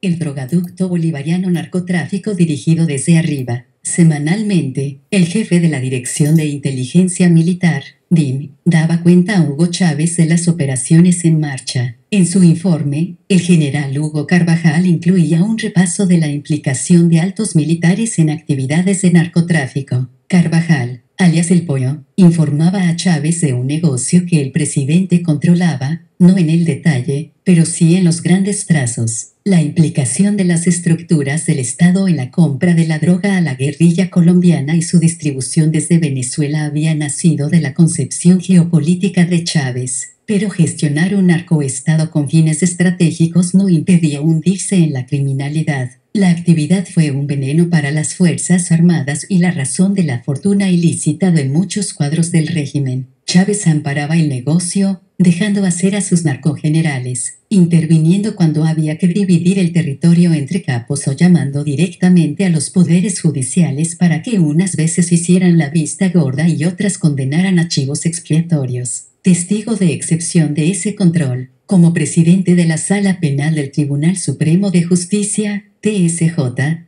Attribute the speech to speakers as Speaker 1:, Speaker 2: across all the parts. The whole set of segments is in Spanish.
Speaker 1: el drogaducto bolivariano narcotráfico dirigido desde arriba. Semanalmente, el jefe de la Dirección de Inteligencia Militar, DIM, daba cuenta a Hugo Chávez de las operaciones en marcha. En su informe, el general Hugo Carvajal incluía un repaso de la implicación de altos militares en actividades de narcotráfico. Carvajal, alias El Pollo, informaba a Chávez de un negocio que el presidente controlaba, no en el detalle, pero sí en los grandes trazos. La implicación de las estructuras del Estado en la compra de la droga a la guerrilla colombiana y su distribución desde Venezuela había nacido de la concepción geopolítica de Chávez. Pero gestionar un narcoestado con fines estratégicos no impedía hundirse en la criminalidad. La actividad fue un veneno para las Fuerzas Armadas y la razón de la fortuna ilícita de muchos cuadros del régimen. Chávez amparaba el negocio, dejando hacer a sus narcogenerales, interviniendo cuando había que dividir el territorio entre capos o llamando directamente a los poderes judiciales para que unas veces hicieran la vista gorda y otras condenaran a chivos expiatorios. Testigo de excepción de ese control, como presidente de la Sala Penal del Tribunal Supremo de Justicia, TSJ,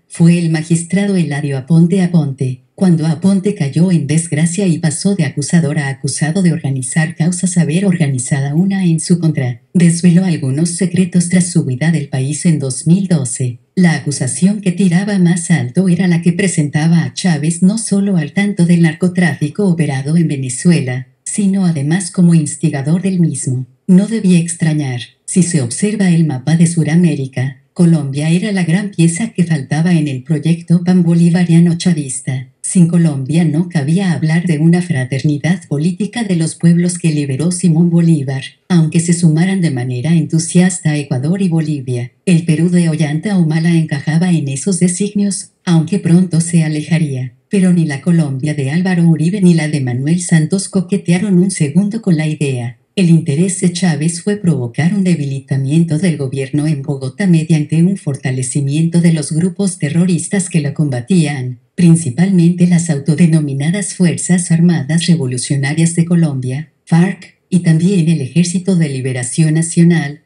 Speaker 1: fue el magistrado Eladio Aponte, cuando Aponte cayó en desgracia y pasó de acusador a acusado de organizar causas haber organizada una en su contra, desveló algunos secretos tras su huida del país en 2012. La acusación que tiraba más alto era la que presentaba a Chávez no solo al tanto del narcotráfico operado en Venezuela, sino además como instigador del mismo. No debía extrañar, si se observa el mapa de Suramérica, Colombia era la gran pieza que faltaba en el proyecto pan-bolivariano chavista. Sin Colombia no cabía hablar de una fraternidad política de los pueblos que liberó Simón Bolívar, aunque se sumaran de manera entusiasta Ecuador y Bolivia. El Perú de Ollanta Humala encajaba en esos designios, aunque pronto se alejaría. Pero ni la Colombia de Álvaro Uribe ni la de Manuel Santos coquetearon un segundo con la idea. El interés de Chávez fue provocar un debilitamiento del gobierno en Bogotá mediante un fortalecimiento de los grupos terroristas que lo combatían, principalmente las autodenominadas Fuerzas Armadas Revolucionarias de Colombia, FARC, y también el Ejército de Liberación Nacional.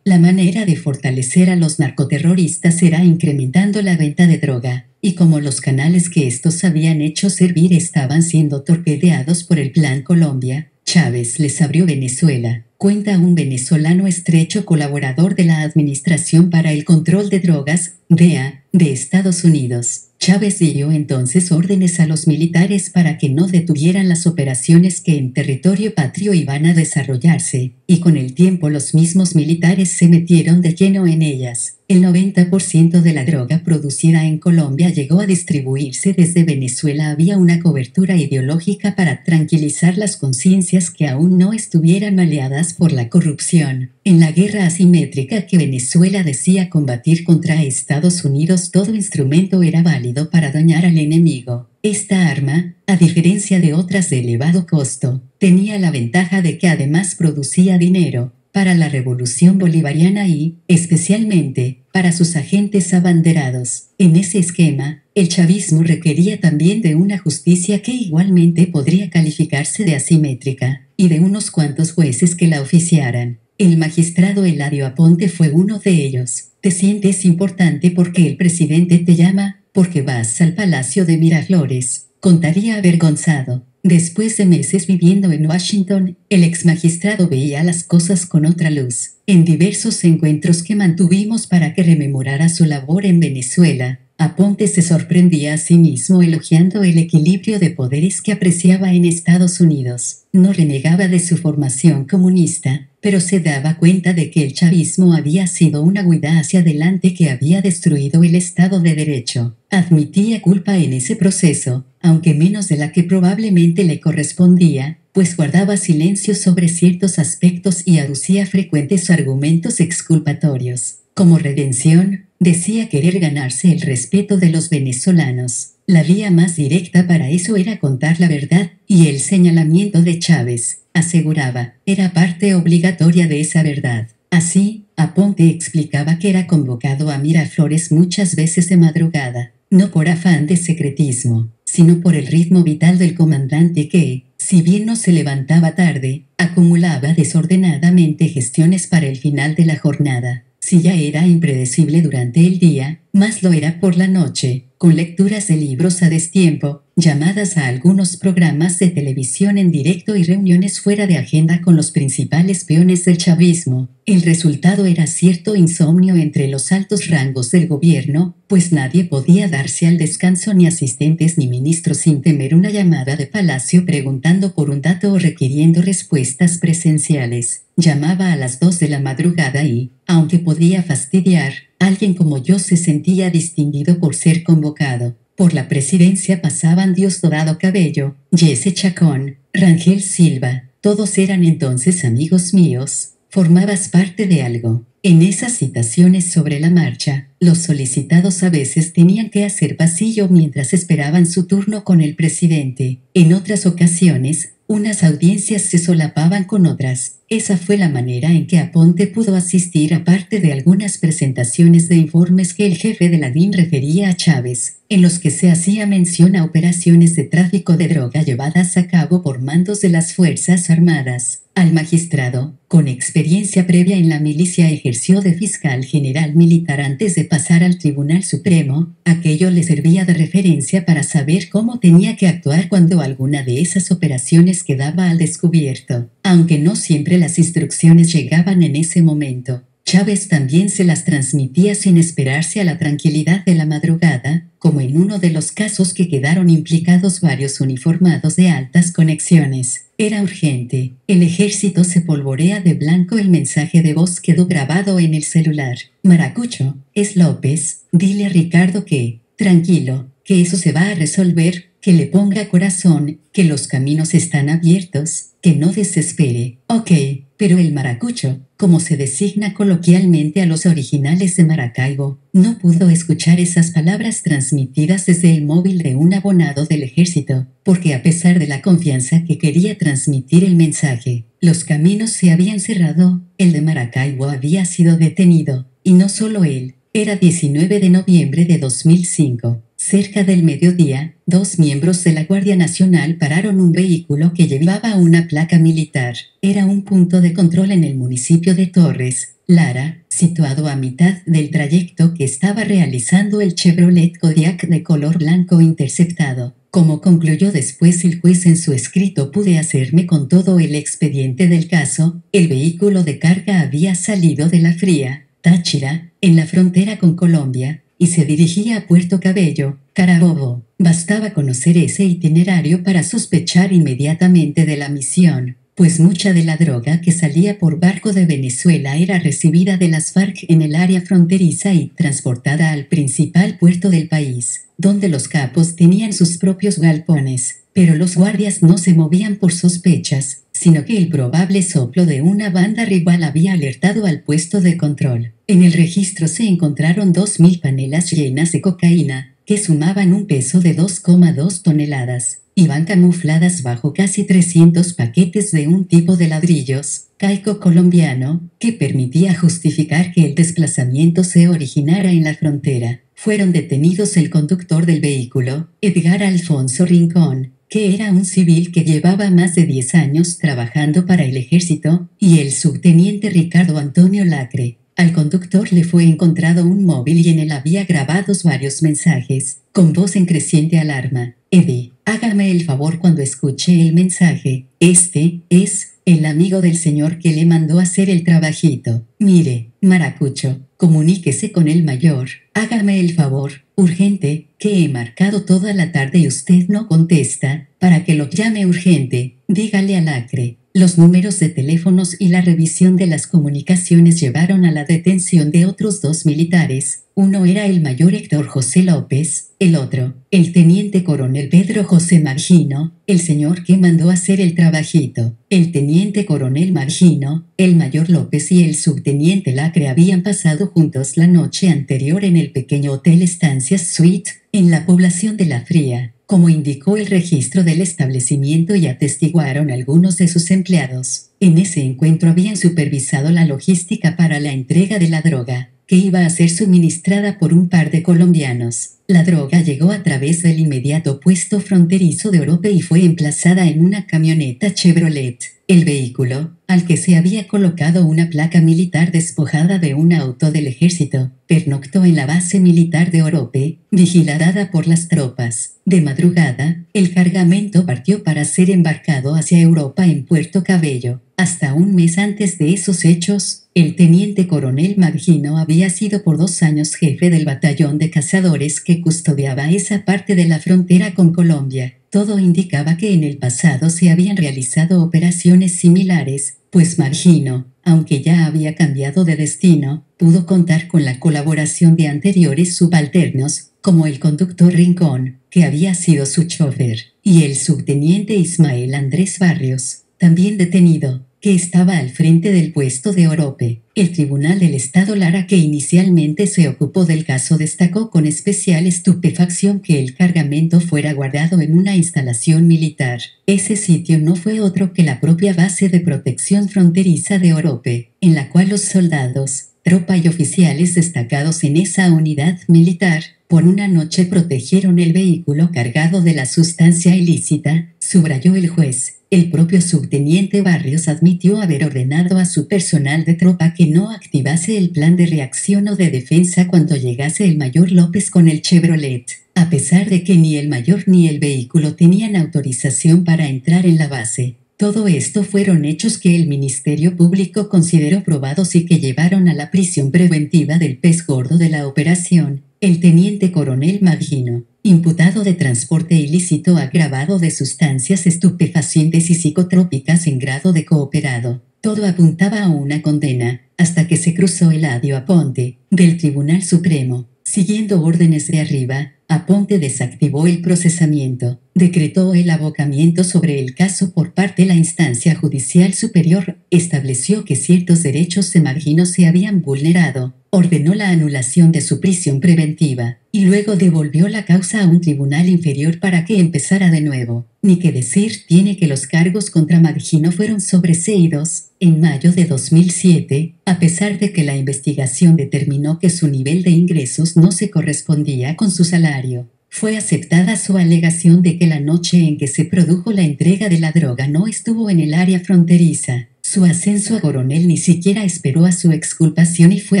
Speaker 1: La manera de fortalecer a los narcoterroristas era incrementando la venta de droga, y como los canales que estos habían hecho servir estaban siendo torpedeados por el Plan Colombia, Chávez les abrió Venezuela, cuenta un venezolano estrecho colaborador de la Administración para el Control de Drogas, DEA, de Estados Unidos. Chávez dio entonces órdenes a los militares para que no detuvieran las operaciones que en territorio patrio iban a desarrollarse, y con el tiempo los mismos militares se metieron de lleno en ellas. El 90% de la droga producida en Colombia llegó a distribuirse desde Venezuela. Había una cobertura ideológica para tranquilizar las conciencias que aún no estuvieran maleadas por la corrupción. En la guerra asimétrica que Venezuela decía combatir contra Estados Unidos, todo instrumento era válido para dañar al enemigo. Esta arma, a diferencia de otras de elevado costo, tenía la ventaja de que además producía dinero para la revolución bolivariana y, especialmente, para sus agentes abanderados. En ese esquema, el chavismo requería también de una justicia que igualmente podría calificarse de asimétrica, y de unos cuantos jueces que la oficiaran. El magistrado Eladio Aponte fue uno de ellos. Te sientes importante porque el presidente te llama, porque vas al Palacio de Miraflores, contaría avergonzado. Después de meses viviendo en Washington, el ex magistrado veía las cosas con otra luz. En diversos encuentros que mantuvimos para que rememorara su labor en Venezuela, Aponte se sorprendía a sí mismo elogiando el equilibrio de poderes que apreciaba en Estados Unidos. No renegaba de su formación comunista, pero se daba cuenta de que el chavismo había sido una huida hacia adelante que había destruido el Estado de Derecho. Admitía culpa en ese proceso, aunque menos de la que probablemente le correspondía, pues guardaba silencio sobre ciertos aspectos y aducía frecuentes argumentos exculpatorios. Como redención, decía querer ganarse el respeto de los venezolanos. La vía más directa para eso era contar la verdad, y el señalamiento de Chávez, aseguraba, era parte obligatoria de esa verdad. Así, Aponte explicaba que era convocado a Miraflores muchas veces de madrugada, no por afán de secretismo, sino por el ritmo vital del comandante que, si bien no se levantaba tarde, acumulaba desordenadamente gestiones para el final de la jornada. Si ya era impredecible durante el día, más lo era por la noche, con lecturas de libros a destiempo, llamadas a algunos programas de televisión en directo y reuniones fuera de agenda con los principales peones del chavismo. El resultado era cierto insomnio entre los altos rangos del gobierno, pues nadie podía darse al descanso, ni asistentes ni ministros, sin temer una llamada de Palacio preguntando por un dato o requiriendo respuestas presenciales. Llamaba a las 2 de la madrugada y, aunque podía fastidiar, alguien como yo se sentía distinguido por ser convocado. Por la presidencia pasaban Diosdado Cabello, Jesse Chacón, Rangel Silva, todos eran entonces amigos míos. Formabas parte de algo. En esas citaciones sobre la marcha, los solicitados a veces tenían que hacer pasillo mientras esperaban su turno con el presidente. En otras ocasiones, unas audiencias se solapaban con otras. Esa fue la manera en que Aponte pudo asistir, aparte de algunas presentaciones de informes que el jefe de la DIN refería a Chávez, en los que se hacía mención a operaciones de tráfico de droga llevadas a cabo por mandos de las Fuerzas Armadas. Al magistrado, con experiencia previa en la milicia, ejerció de fiscal general militar antes de pasar al Tribunal Supremo. Aquello le servía de referencia para saber cómo tenía que actuar cuando alguna de esas operaciones quedaba al descubierto, aunque no siempre las instrucciones llegaban en ese momento. Chávez también se las transmitía sin esperarse a la tranquilidad de la madrugada, como en uno de los casos que quedaron implicados varios uniformados de altas conexiones. Era urgente. El ejército se polvorea de blanco. El mensaje de voz quedó grabado en el celular. Maracucho, es López, dile a Ricardo que, tranquilo, que eso se va a resolver, que le ponga corazón, que los caminos están abiertos, que no desespere. Ok, pero el maracucho, como se designa coloquialmente a los originales de Maracaibo, no pudo escuchar esas palabras transmitidas desde el móvil de un abonado del ejército, porque a pesar de la confianza que quería transmitir el mensaje, los caminos se habían cerrado. El de Maracaibo había sido detenido, y no solo él. Era 19 de noviembre de 2005. Cerca del mediodía, 2 miembros de la Guardia Nacional pararon un vehículo que llevaba una placa militar. Era un punto de control en el municipio de Torres, Lara, situado a mitad del trayecto que estaba realizando el Chevrolet Kodiaq de color blanco interceptado. Como concluyó después el juez en su escrito, pude hacerme con todo el expediente del caso. El vehículo de carga había salido de La Fría, Táchira, en la frontera con Colombia, y se dirigía a Puerto Cabello, Carabobo. Bastaba conocer ese itinerario para sospechar inmediatamente de la misión, pues mucha de la droga que salía por barco de Venezuela era recibida de las FARC en el área fronteriza y transportada al principal puerto del país, donde los capos tenían sus propios galpones. Pero los guardias no se movían por sospechas, sino que el probable soplo de una banda rival había alertado al puesto de control. En el registro se encontraron 2.000 panelas llenas de cocaína, que sumaban un peso de 2,2 toneladas. Iban camufladas bajo casi 300 paquetes de un tipo de ladrillos, caico colombiano, que permitía justificar que el desplazamiento se originara en la frontera. Fueron detenidos el conductor del vehículo, Edgar Alfonso Rincón, que era un civil que llevaba más de 10 años trabajando para el ejército, y el subteniente Ricardo Antonio Lacre. Al conductor le fue encontrado un móvil y en él había grabados varios mensajes, con voz en creciente alarma. Eddie, hágame el favor cuando escuche el mensaje. Este es el amigo del señor que le mandó hacer el trabajito. Mire, maracucho, comuníquese con el mayor. Hágame el favor, urgente, que he marcado toda la tarde y usted no contesta, para que lo llame urgente. Dígale a Lacre. Los números de teléfonos y la revisión de las comunicaciones llevaron a la detención de otros 2 militares. Uno era el mayor Héctor José López, el otro, el teniente coronel Pedro José Margino, el señor que mandó hacer el trabajito. El teniente coronel Margino, el mayor López y el subteniente Lacre habían pasado juntos la noche anterior en el pequeño hotel Estancias Suite, en la población de La Fría, como indicó el registro del establecimiento y atestiguaron algunos de sus empleados. En ese encuentro habían supervisado la logística para la entrega de la droga, que iba a ser suministrada por un par de colombianos. La droga llegó a través del inmediato puesto fronterizo de Orope y fue emplazada en una camioneta Chevrolet. El vehículo, al que se había colocado una placa militar despojada de un auto del ejército, pernoctó en la base militar de Orope, vigilada por las tropas. De madrugada, el cargamento partió para ser embarcado hacia Europa en Puerto Cabello. Hasta un mes antes de esos hechos, el teniente coronel Magino había sido por 2 años jefe del batallón de cazadores que custodiaba esa parte de la frontera con Colombia. Todo indicaba que en el pasado se habían realizado operaciones similares, pues Magino, aunque ya había cambiado de destino, pudo contar con la colaboración de anteriores subalternos, como el conductor Rincón, que había sido su chofer, y el subteniente Ismael Andrés Barrios, también detenido, que estaba al frente del puesto de Orope. El Tribunal del Estado Lara, que inicialmente se ocupó del caso, destacó con especial estupefacción que el cargamento fuera guardado en una instalación militar. Ese sitio no fue otro que la propia base de protección fronteriza de Orope, en la cual los soldados, tropa y oficiales destacados en esa unidad militar, por una noche protegieron el vehículo cargado de la sustancia ilícita, subrayó el juez. El propio subteniente Barrios admitió haber ordenado a su personal de tropa que no activase el plan de reacción o de defensa cuando llegase el mayor López con el Chevrolet, a pesar de que ni el mayor ni el vehículo tenían autorización para entrar en la base. Todo esto fueron hechos que el Ministerio Público consideró probados y que llevaron a la prisión preventiva del pez gordo de la operación, el teniente coronel Magino, imputado de transporte ilícito agravado de sustancias estupefacientes y psicotrópicas en grado de cooperado. Todo apuntaba a una condena, hasta que se cruzó el adio Aponte, del Tribunal Supremo. Siguiendo órdenes de arriba, Aponte desactivó el procesamiento, decretó el abocamiento sobre el caso por parte de la instancia judicial superior, estableció que ciertos derechos de Magino se habían vulnerado, ordenó la anulación de su prisión preventiva, y luego devolvió la causa a un tribunal inferior para que empezara de nuevo. Ni que decir tiene que los cargos contra Magino fueron sobreseídos en mayo de 2007, a pesar de que la investigación determinó que su nivel de ingresos no se correspondía con su salario. Fue aceptada su alegación de que la noche en que se produjo la entrega de la droga no estuvo en el área fronteriza. Su ascenso a coronel ni siquiera esperó a su exculpación y fue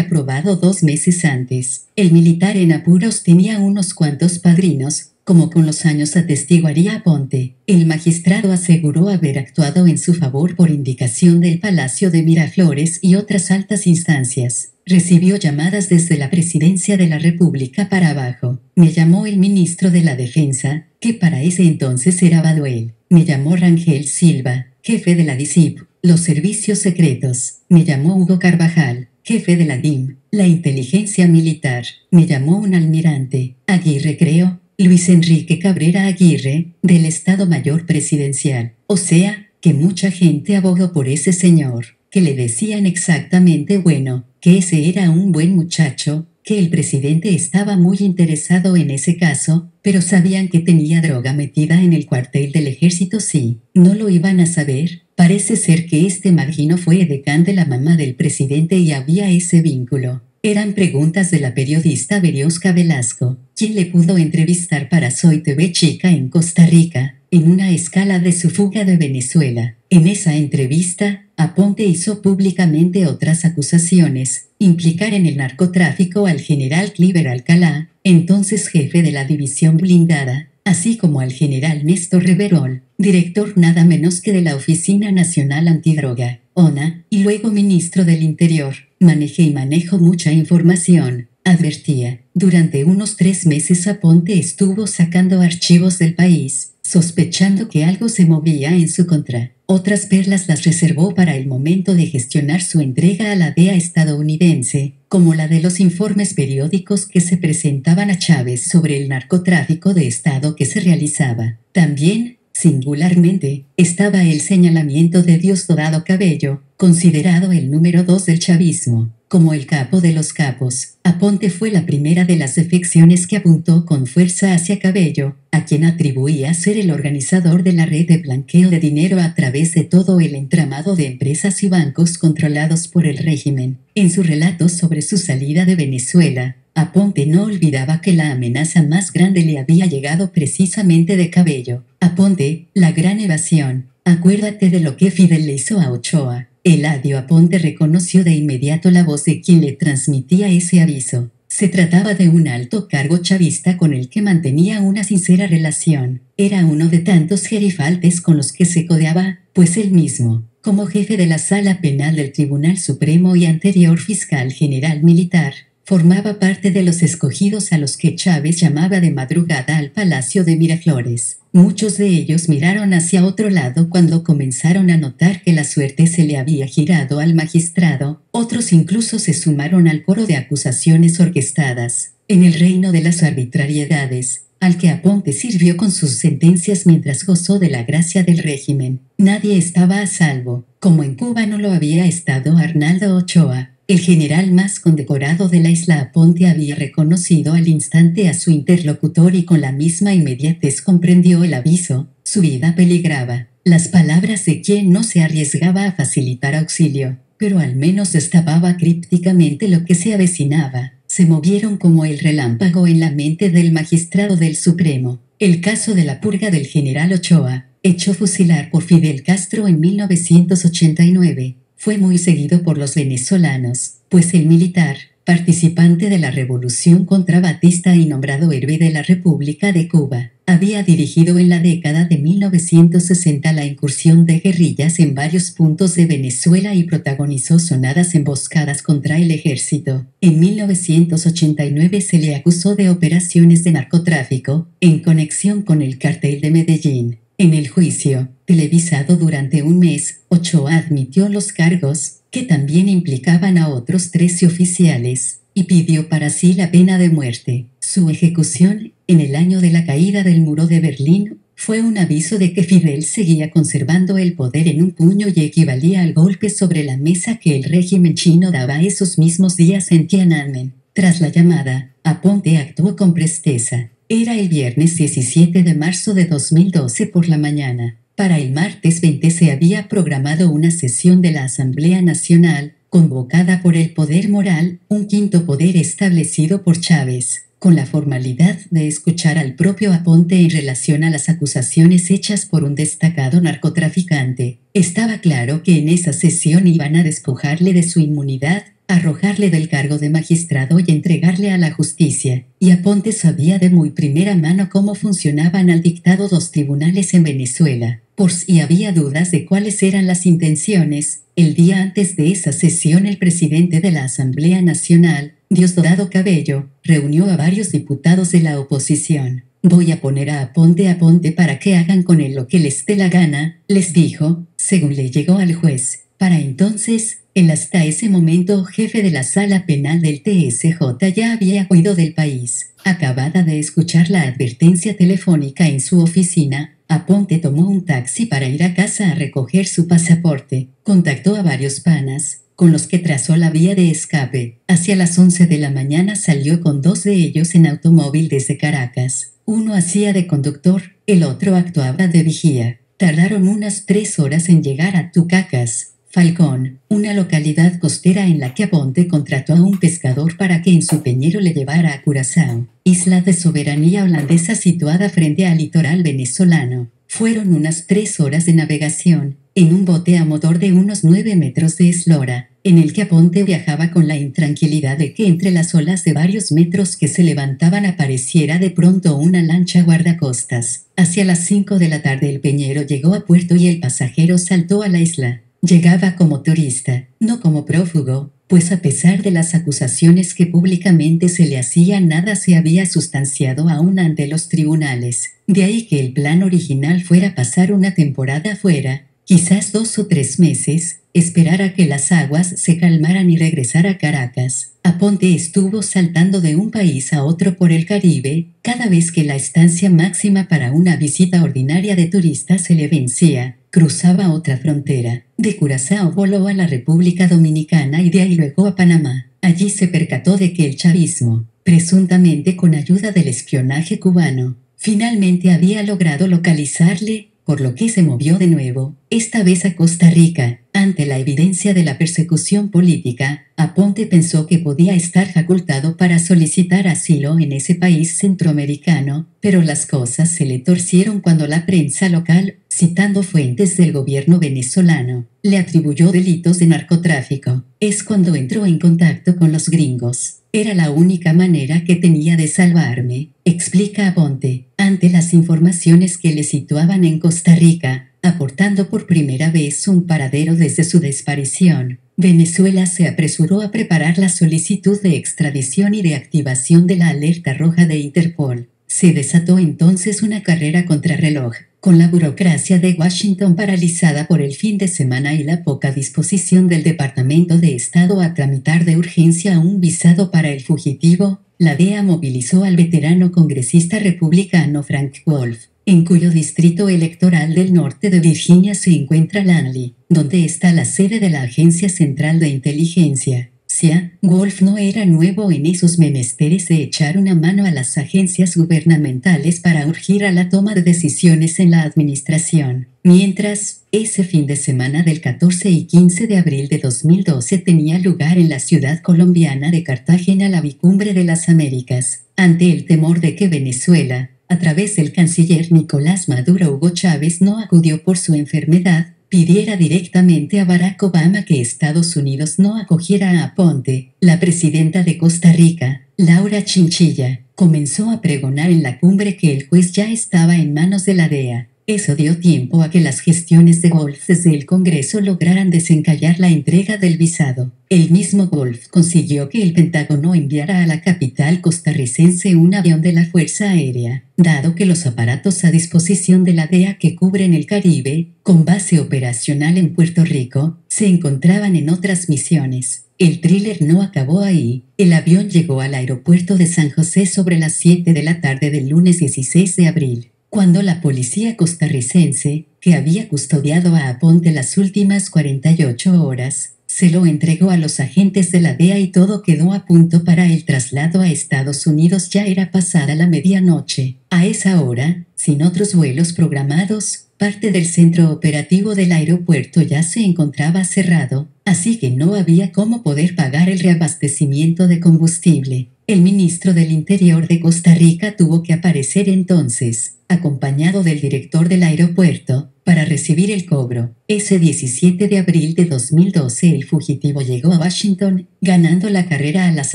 Speaker 1: aprobado 2 meses antes. El militar en apuros tenía unos cuantos padrinos, como con los años atestiguaría Aponte. El magistrado aseguró haber actuado en su favor por indicación del Palacio de Miraflores y otras altas instancias. Recibió llamadas desde la Presidencia de la República para abajo. Me llamó el ministro de la Defensa, que para ese entonces era Baduel. Me llamó Rangel Silva, jefe de la DICIP, los servicios secretos. Me llamó Hugo Carvajal, jefe de la DIM, la inteligencia militar. Me llamó un almirante, Aguirre creo, Luis Enrique Cabrera Aguirre, del Estado Mayor Presidencial. O sea, que mucha gente abogó por ese señor, que le decían exactamente bueno, que ese era un buen muchacho, que el presidente estaba muy interesado en ese caso, pero sabían que tenía droga metida en el cuartel del ejército. Sí, no lo iban a saber. Parece ser que este Magino fue edecán de la mamá del presidente y había ese vínculo. Eran preguntas de la periodista Berioska Velasco, quien le pudo entrevistar para Soy TV Chica en Costa Rica, en una escala de su fuga de Venezuela. En esa entrevista, Aponte hizo públicamente otras acusaciones, implicar en el narcotráfico al general Cliver Alcalá, entonces jefe de la división blindada, así como al general Néstor Reverol, director nada menos que de la Oficina Nacional Antidroga, ONA, y luego ministro del Interior. Manejé y manejo mucha información, advertía. Durante unos 3 meses Aponte estuvo sacando archivos del país, sospechando que algo se movía en su contra. Otras perlas las reservó para el momento de gestionar su entrega a la DEA estadounidense, como la de los informes periódicos que se presentaban a Chávez sobre el narcotráfico de Estado que se realizaba. También, singularmente, estaba el señalamiento de Diosdado Cabello, considerado el número 2 del chavismo, Como el capo de los capos, Aponte fue la primera de las defecciones que apuntó con fuerza hacia Cabello, a quien atribuía ser el organizador de la red de blanqueo de dinero a través de todo el entramado de empresas y bancos controlados por el régimen. En su relato sobre su salida de Venezuela, Aponte no olvidaba que la amenaza más grande le había llegado precisamente de Cabello. Aponte, la gran evasión. Acuérdate de lo que Fidel le hizo a Ochoa. Eladio Aponte reconoció de inmediato la voz de quien le transmitía ese aviso. Se trataba de un alto cargo chavista con el que mantenía una sincera relación. Era uno de tantos gerifaltes con los que se codeaba, pues él mismo, como jefe de la Sala Penal del Tribunal Supremo y anterior fiscal general militar, formaba parte de los escogidos a los que Chávez llamaba de madrugada al Palacio de Miraflores. Muchos de ellos miraron hacia otro lado cuando comenzaron a notar que la suerte se le había girado al magistrado, otros incluso se sumaron al coro de acusaciones orquestadas. En el reino de las arbitrariedades, al que Aponte sirvió con sus sentencias mientras gozó de la gracia del régimen, nadie estaba a salvo, como en Cuba no lo había estado Arnaldo Ochoa. El general más condecorado de la isla. Aponte había reconocido al instante a su interlocutor y con la misma inmediatez comprendió el aviso. Su vida peligraba. Las palabras de quien no se arriesgaba a facilitar auxilio, pero al menos destapaba crípticamente lo que se avecinaba. Se movieron como el relámpago en la mente del magistrado del Supremo. El caso de la purga del general Ochoa, hecho fusilar por Fidel Castro en 1989. Fue muy seguido por los venezolanos, pues el militar, participante de la revolución contra Batista y nombrado héroe de la República de Cuba, había dirigido en la década de 1960 la incursión de guerrillas en varios puntos de Venezuela y protagonizó sonadas emboscadas contra el ejército. En 1989 se le acusó de operaciones de narcotráfico, en conexión con el cartel de Medellín. En el juicio, televisado durante un mes, Ochoa admitió los cargos, que también implicaban a otros 13 oficiales, y pidió para sí la pena de muerte. Su ejecución, en el año de la caída del muro de Berlín, fue un aviso de que Fidel seguía conservando el poder en un puño y equivalía al golpe sobre la mesa que el régimen chino daba esos mismos días en Tiananmen. Tras la llamada, Aponte actuó con presteza. Era el viernes 17 de marzo de 2012 por la mañana. Para el martes 20 se había programado una sesión de la Asamblea Nacional, convocada por el Poder Moral, un quinto poder establecido por Chávez, con la formalidad de escuchar al propio Aponte en relación a las acusaciones hechas por un destacado narcotraficante. Estaba claro que en esa sesión iban a despojarle de su inmunidad, arrojarle del cargo de magistrado y entregarle a la justicia, y Aponte sabía de muy primera mano cómo funcionaban al dictado los tribunales en Venezuela. Por si había dudas de cuáles eran las intenciones, el día antes de esa sesión el presidente de la Asamblea Nacional, Diosdado Cabello, reunió a varios diputados de la oposición. Voy a poner a Aponte para que hagan con él lo que les dé la gana, les dijo, según le llegó al juez. Para entonces, el hasta ese momento jefe de la sala penal del TSJ ya había huido del país. Acabada de escuchar la advertencia telefónica en su oficina, Aponte tomó un taxi para ir a casa a recoger su pasaporte. Contactó a varios panas, con los que trazó la vía de escape. Hacia las 11 de la mañana salió con 2 de ellos en automóvil desde Caracas. Uno hacía de conductor, el otro actuaba de vigía. Tardaron unas 3 horas en llegar a Tucacas, Falcón, una localidad costera en la que Aponte contrató a un pescador para que en su peñero le llevara a Curazao, isla de soberanía holandesa situada frente al litoral venezolano. Fueron unas 3 horas de navegación, en un bote a motor de unos 9 metros de eslora, en el que Aponte viajaba con la intranquilidad de que entre las olas de varios metros que se levantaban apareciera de pronto una lancha guardacostas. Hacia las 5 de la tarde el peñero llegó a puerto y el pasajero saltó a la isla. Llegaba como turista, no como prófugo, pues a pesar de las acusaciones que públicamente se le hacían, nada se había sustanciado aún ante los tribunales. De ahí que el plan original fuera pasar una temporada fuera, quizás 2 o 3 meses, esperar a que las aguas se calmaran y regresar a Caracas. Aponte estuvo saltando de un país a otro por el Caribe, cada vez que la estancia máxima para una visita ordinaria de turista se le vencía. Cruzaba otra frontera. De Curazao voló a la República Dominicana y de ahí luego a Panamá. Allí se percató de que el chavismo, presuntamente con ayuda del espionaje cubano, finalmente había logrado localizarle, por lo que se movió de nuevo, esta vez a Costa Rica. Ante la evidencia de la persecución política, Aponte pensó que podía estar facultado para solicitar asilo en ese país centroamericano, pero las cosas se le torcieron cuando la prensa local, citando fuentes del gobierno venezolano, le atribuyó delitos de narcotráfico. Es cuando entró en contacto con los gringos. Era la única manera que tenía de salvarme, explica Aponte, ante las informaciones que le situaban en Costa Rica, aportando por primera vez un paradero desde su desaparición. Venezuela se apresuró a preparar la solicitud de extradición y de activación de la alerta roja de Interpol. Se desató entonces una carrera contrarreloj, con la burocracia de Washington paralizada por el fin de semana y la poca disposición del Departamento de Estado a tramitar de urgencia un visado para el fugitivo. La DEA movilizó al veterano congresista republicano Frank Wolf, en cuyo distrito electoral del norte de Virginia se encuentra Langley, donde está la sede de la Agencia Central de Inteligencia. CIA. Wolf no era nuevo en esos menesteres de echar una mano a las agencias gubernamentales para urgir a la toma de decisiones en la administración. Mientras, ese fin de semana del 14 y 15 de abril de 2012 tenía lugar en la ciudad colombiana de Cartagena la Bicumbre de las Américas, ante el temor de que Venezuela, a través del canciller Nicolás Maduro, Hugo Chávez no acudió por su enfermedad, pidiera directamente a Barack Obama que Estados Unidos no acogiera a Aponte. La presidenta de Costa Rica, Laura Chinchilla, comenzó a pregonar en la cumbre que el juez ya estaba en manos de la DEA. Eso dio tiempo a que las gestiones de Wolf desde el Congreso lograran desencallar la entrega del visado. El mismo Wolf consiguió que el Pentágono enviara a la capital costarricense un avión de la Fuerza Aérea, dado que los aparatos a disposición de la DEA que cubren el Caribe, con base operacional en Puerto Rico, se encontraban en otras misiones. El thriller no acabó ahí. El avión llegó al aeropuerto de San José sobre las 7 de la tarde del lunes 16 de abril. Cuando la policía costarricense, que había custodiado a Aponte las últimas 48 horas, se lo entregó a los agentes de la DEA y todo quedó a punto para el traslado a Estados Unidos, ya era pasada la medianoche. A esa hora, sin otros vuelos programados, parte del centro operativo del aeropuerto ya se encontraba cerrado, así que no había cómo poder pagar el reabastecimiento de combustible. El ministro del Interior de Costa Rica tuvo que aparecer entonces, acompañado del director del aeropuerto, para recibir el cobro. Ese 17 de abril de 2012 el fugitivo llegó a Washington, ganando la carrera a las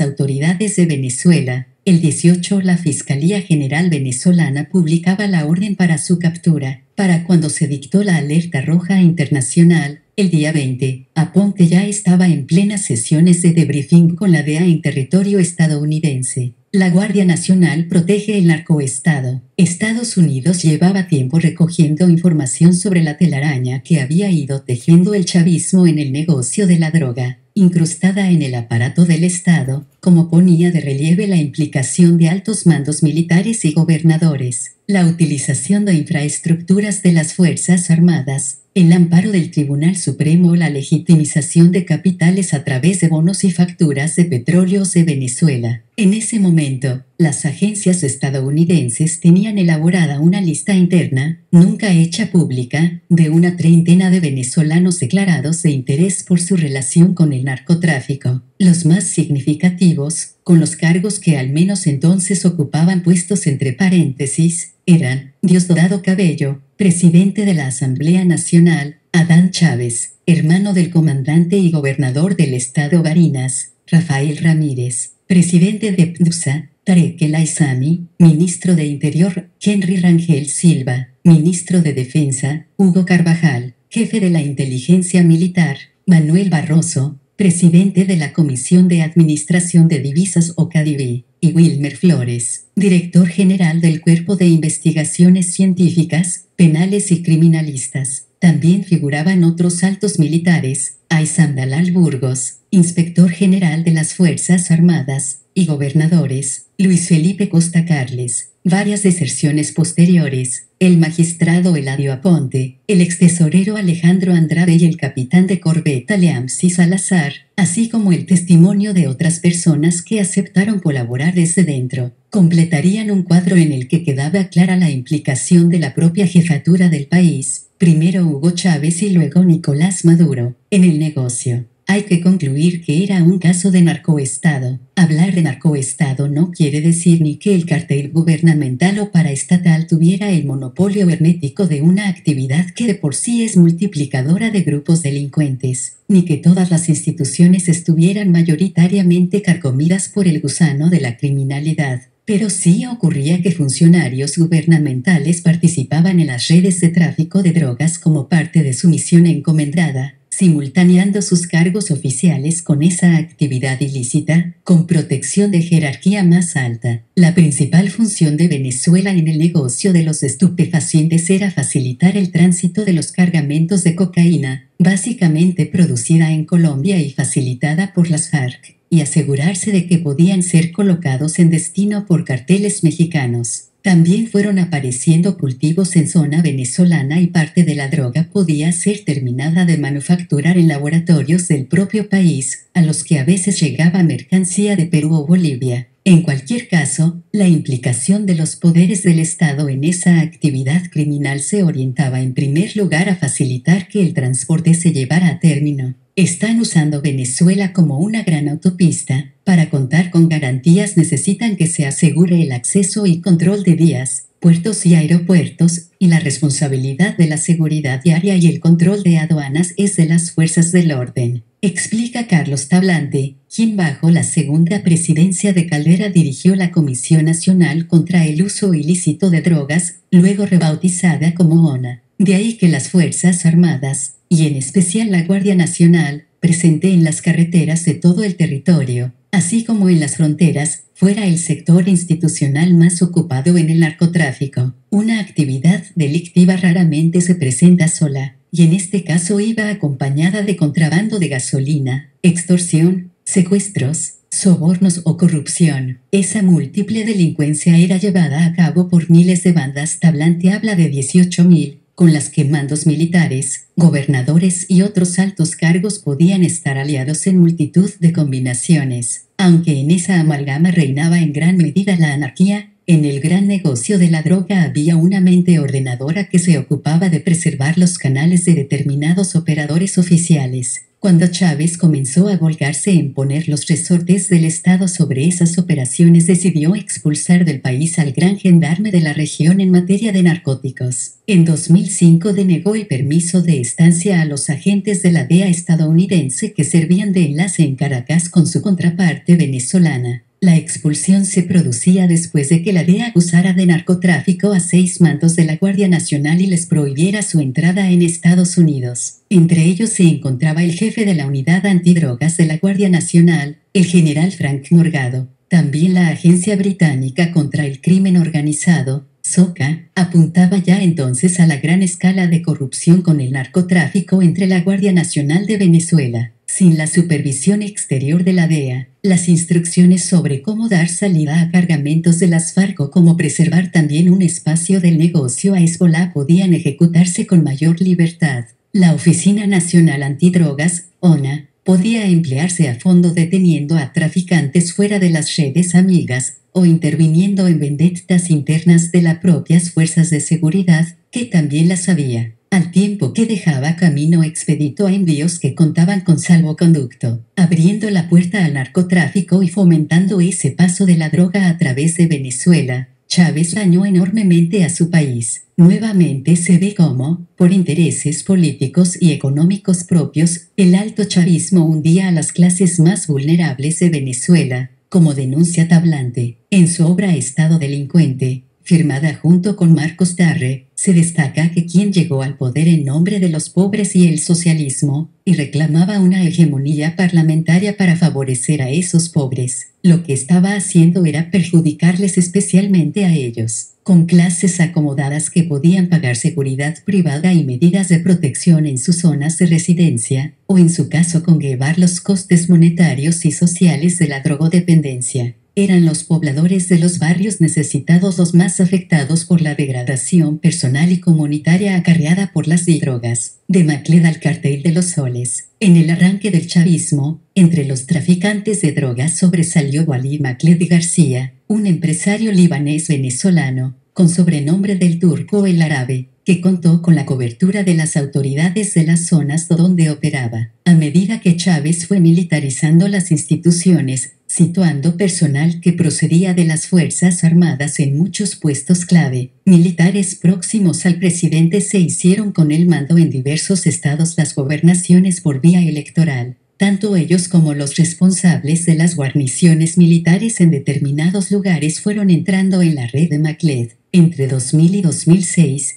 Speaker 1: autoridades de Venezuela. El 18 la Fiscalía General venezolana publicaba la orden para su captura. Para cuando se dictó la alerta roja internacional, el día 20, Aponte ya estaba en plenas sesiones de debriefing con la DEA en territorio estadounidense. La Guardia Nacional protege el narcoestado. Estados Unidos llevaba tiempo recogiendo información sobre la telaraña que había ido tejiendo el chavismo en el negocio de la droga, incrustada en el aparato del Estado, como ponía de relieve la implicación de altos mandos militares y gobernadores, la utilización de infraestructuras de las Fuerzas Armadas, el amparo del Tribunal Supremo, la legitimización de capitales a través de bonos y facturas de petróleos de Venezuela. En ese momento, las agencias estadounidenses tenían elaborada una lista interna, nunca hecha pública, de una treintena de venezolanos declarados de interés por su relación con el narcotráfico. Los más significativos, con los cargos que al menos entonces ocupaban puestos entre paréntesis, eran Diosdado Cabello, presidente de la Asamblea Nacional; Adán Chávez, hermano del comandante y gobernador del estado Barinas; Rafael Ramírez, presidente de PDVSA; Tarek El Aissami, ministro de Interior; Henry Rangel Silva, ministro de Defensa; Hugo Carvajal, jefe de la inteligencia militar; Manuel Barroso, presidente de la Comisión de Administración de Divisas OCADIVI, y Wilmer Flores, director general del Cuerpo de Investigaciones Científicas, Penales y Criminalistas. También figuraban otros altos militares: Aysam Dalal Burgos, inspector general de las Fuerzas Armadas, y gobernadores: Luis Felipe Costa Carles. Varias deserciones posteriores: el magistrado Eladio Aponte, el extesorero Alejandro Andrade y el capitán de corbeta Leamsi Salazar, así como el testimonio de otras personas que aceptaron colaborar desde dentro, completarían un cuadro en el que quedaba clara la implicación de la propia jefatura del país, primero Hugo Chávez y luego Nicolás Maduro, en el negocio. Hay que concluir que era un caso de narcoestado. Hablar de narcoestado no quiere decir ni que el cartel gubernamental o paraestatal tuviera el monopolio hermético de una actividad que de por sí es multiplicadora de grupos delincuentes, ni que todas las instituciones estuvieran mayoritariamente carcomidas por el gusano de la criminalidad. Pero sí ocurría que funcionarios gubernamentales participaban en las redes de tráfico de drogas como parte de su misión encomendada, simultaneando sus cargos oficiales con esa actividad ilícita, con protección de jerarquía más alta. La principal función de Venezuela en el negocio de los estupefacientes era facilitar el tránsito de los cargamentos de cocaína, básicamente producida en Colombia y facilitada por las FARC, y asegurarse de que podían ser colocados en destino por carteles mexicanos. También fueron apareciendo cultivos en zona venezolana y parte de la droga podía ser terminada de manufacturar en laboratorios del propio país, a los que a veces llegaba mercancía de Perú o Bolivia. En cualquier caso, la implicación de los poderes del Estado en esa actividad criminal se orientaba en primer lugar a facilitar que el transporte se llevara a término. Están usando Venezuela como una gran autopista. Para contar con garantías necesitan que se asegure el acceso y control de vías, puertos y aeropuertos, y la responsabilidad de la seguridad diaria y el control de aduanas es de las fuerzas del orden, explica Carlos Tablante, quien bajo la segunda presidencia de Caldera dirigió la Comisión Nacional contra el Uso Ilícito de Drogas, luego rebautizada como ONA. De ahí que las Fuerzas Armadas, y en especial la Guardia Nacional, presente en las carreteras de todo el territorio, así como en las fronteras, fuera el sector institucional más ocupado en el narcotráfico. Una actividad delictiva raramente se presenta sola, y en este caso iba acompañada de contrabando de gasolina, extorsión, secuestros, sobornos o corrupción. Esa múltiple delincuencia era llevada a cabo por miles de bandas. Tablante habla de 18.000, con las que mandos militares, gobernadores y otros altos cargos podían estar aliados en multitud de combinaciones. Aunque en esa amalgama reinaba en gran medida la anarquía, en el gran negocio de la droga había una mente ordenadora que se ocupaba de preservar los canales de determinados operadores oficiales. Cuando Chávez comenzó a volcarse en poner los resortes del Estado sobre esas operaciones, decidió expulsar del país al gran gendarme de la región en materia de narcóticos. En 2005 denegó el permiso de estancia a los agentes de la DEA estadounidense que servían de enlace en Caracas con su contraparte venezolana. La expulsión se producía después de que la DEA acusara de narcotráfico a 6 mandos de la Guardia Nacional y les prohibiera su entrada en Estados Unidos. Entre ellos se encontraba el jefe de la Unidad Antidrogas de la Guardia Nacional, el general Frank Morgado. También la Agencia Británica contra el Crimen Organizado, SOCA, apuntaba ya entonces a la gran escala de corrupción con el narcotráfico entre la Guardia Nacional de Venezuela. Sin la supervisión exterior de la DEA, las instrucciones sobre cómo dar salida a cargamentos de las FARC o cómo preservar también un espacio del negocio a Hezbolá podían ejecutarse con mayor libertad. La Oficina Nacional Antidrogas, ONA, podía emplearse a fondo deteniendo a traficantes fuera de las redes amigas, o interviniendo en vendettas internas de las propias fuerzas de seguridad, que también las había, al tiempo que dejaba camino expedito a envíos que contaban con salvoconducto, abriendo la puerta al narcotráfico y fomentando ese paso de la droga a través de Venezuela. Chávez dañó enormemente a su país. Nuevamente se ve cómo, por intereses políticos y económicos propios, el alto chavismo hundía a las clases más vulnerables de Venezuela, como denuncia Tablante, en su obra Estado Delincuente, firmada junto con Marcos Darre, Se destaca que quien llegó al poder en nombre de los pobres y el socialismo, y reclamaba una hegemonía parlamentaria para favorecer a esos pobres, lo que estaba haciendo era perjudicarles especialmente a ellos, con clases acomodadas que podían pagar seguridad privada y medidas de protección en sus zonas de residencia, o en su caso conllevar los costes monetarios y sociales de la drogodependencia. Eran los pobladores de los barrios necesitados los más afectados por la degradación personal y comunitaria acarreada por las drogas. De Macled al cartel de los soles. En el arranque del chavismo, entre los traficantes de drogas sobresalió Walid Macled García, un empresario libanés venezolano, con sobrenombre del Turco o el Árabe, que contó con la cobertura de las autoridades de las zonas donde operaba. A medida que Chávez fue militarizando las instituciones, situando personal que procedía de las Fuerzas Armadas en muchos puestos clave, militares próximos al presidente se hicieron con el mando en diversos estados las gobernaciones por vía electoral. Tanto ellos como los responsables de las guarniciones militares en determinados lugares fueron entrando en la red de Macled. Entre 2000 y 2006,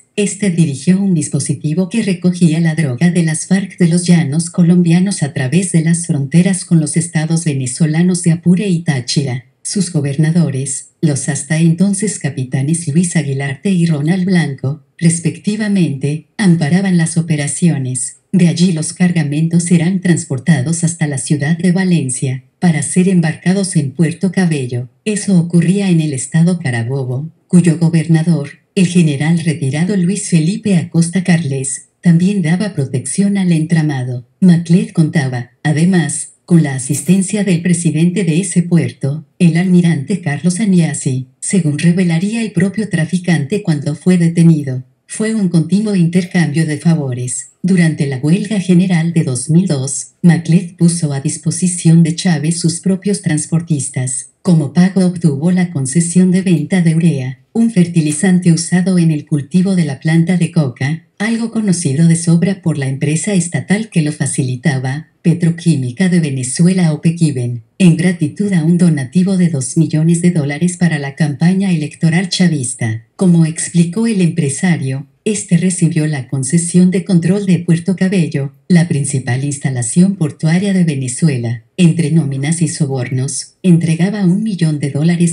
Speaker 1: dirigió un dispositivo que recogía la droga de las FARC de los llanos colombianos a través de las fronteras con los estados venezolanos de Apure y Táchira. Sus gobernadores, los hasta entonces capitanes Luis Aguilarte y Ronald Blanco, respectivamente, amparaban las operaciones. De allí los cargamentos eran transportados hasta la ciudad de Valencia, para ser embarcados en Puerto Cabello. Eso ocurría en el estado Carabobo, cuyo gobernador, el general retirado Luis Felipe Acosta Carles, también daba protección al entramado. Macled contaba, además, con la asistencia del presidente de ese puerto, el almirante Carlos Agnasi, según revelaría el propio traficante cuando fue detenido. Fue un continuo intercambio de favores. Durante la huelga general de 2002, Macled puso a disposición de Chávez sus propios transportistas. Como pago obtuvo la concesión de venta de urea, un fertilizante usado en el cultivo de la planta de coca, algo conocido de sobra por la empresa estatal que lo facilitaba, Petroquímica de Venezuela o Pequiven, en gratitud a un donativo de $2 millones para la campaña electoral chavista. Como explicó el empresario, recibió la concesión de control de Puerto Cabello, la principal instalación portuaria de Venezuela. Entre nóminas y sobornos, entregaba $1 millón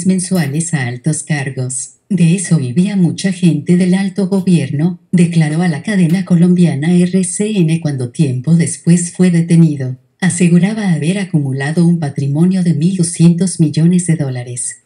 Speaker 1: mensuales a altos cargos. De eso vivía mucha gente del alto gobierno, declaró a la cadena colombiana RCN cuando tiempo después fue detenido. Aseguraba haber acumulado un patrimonio de $1.200 millones.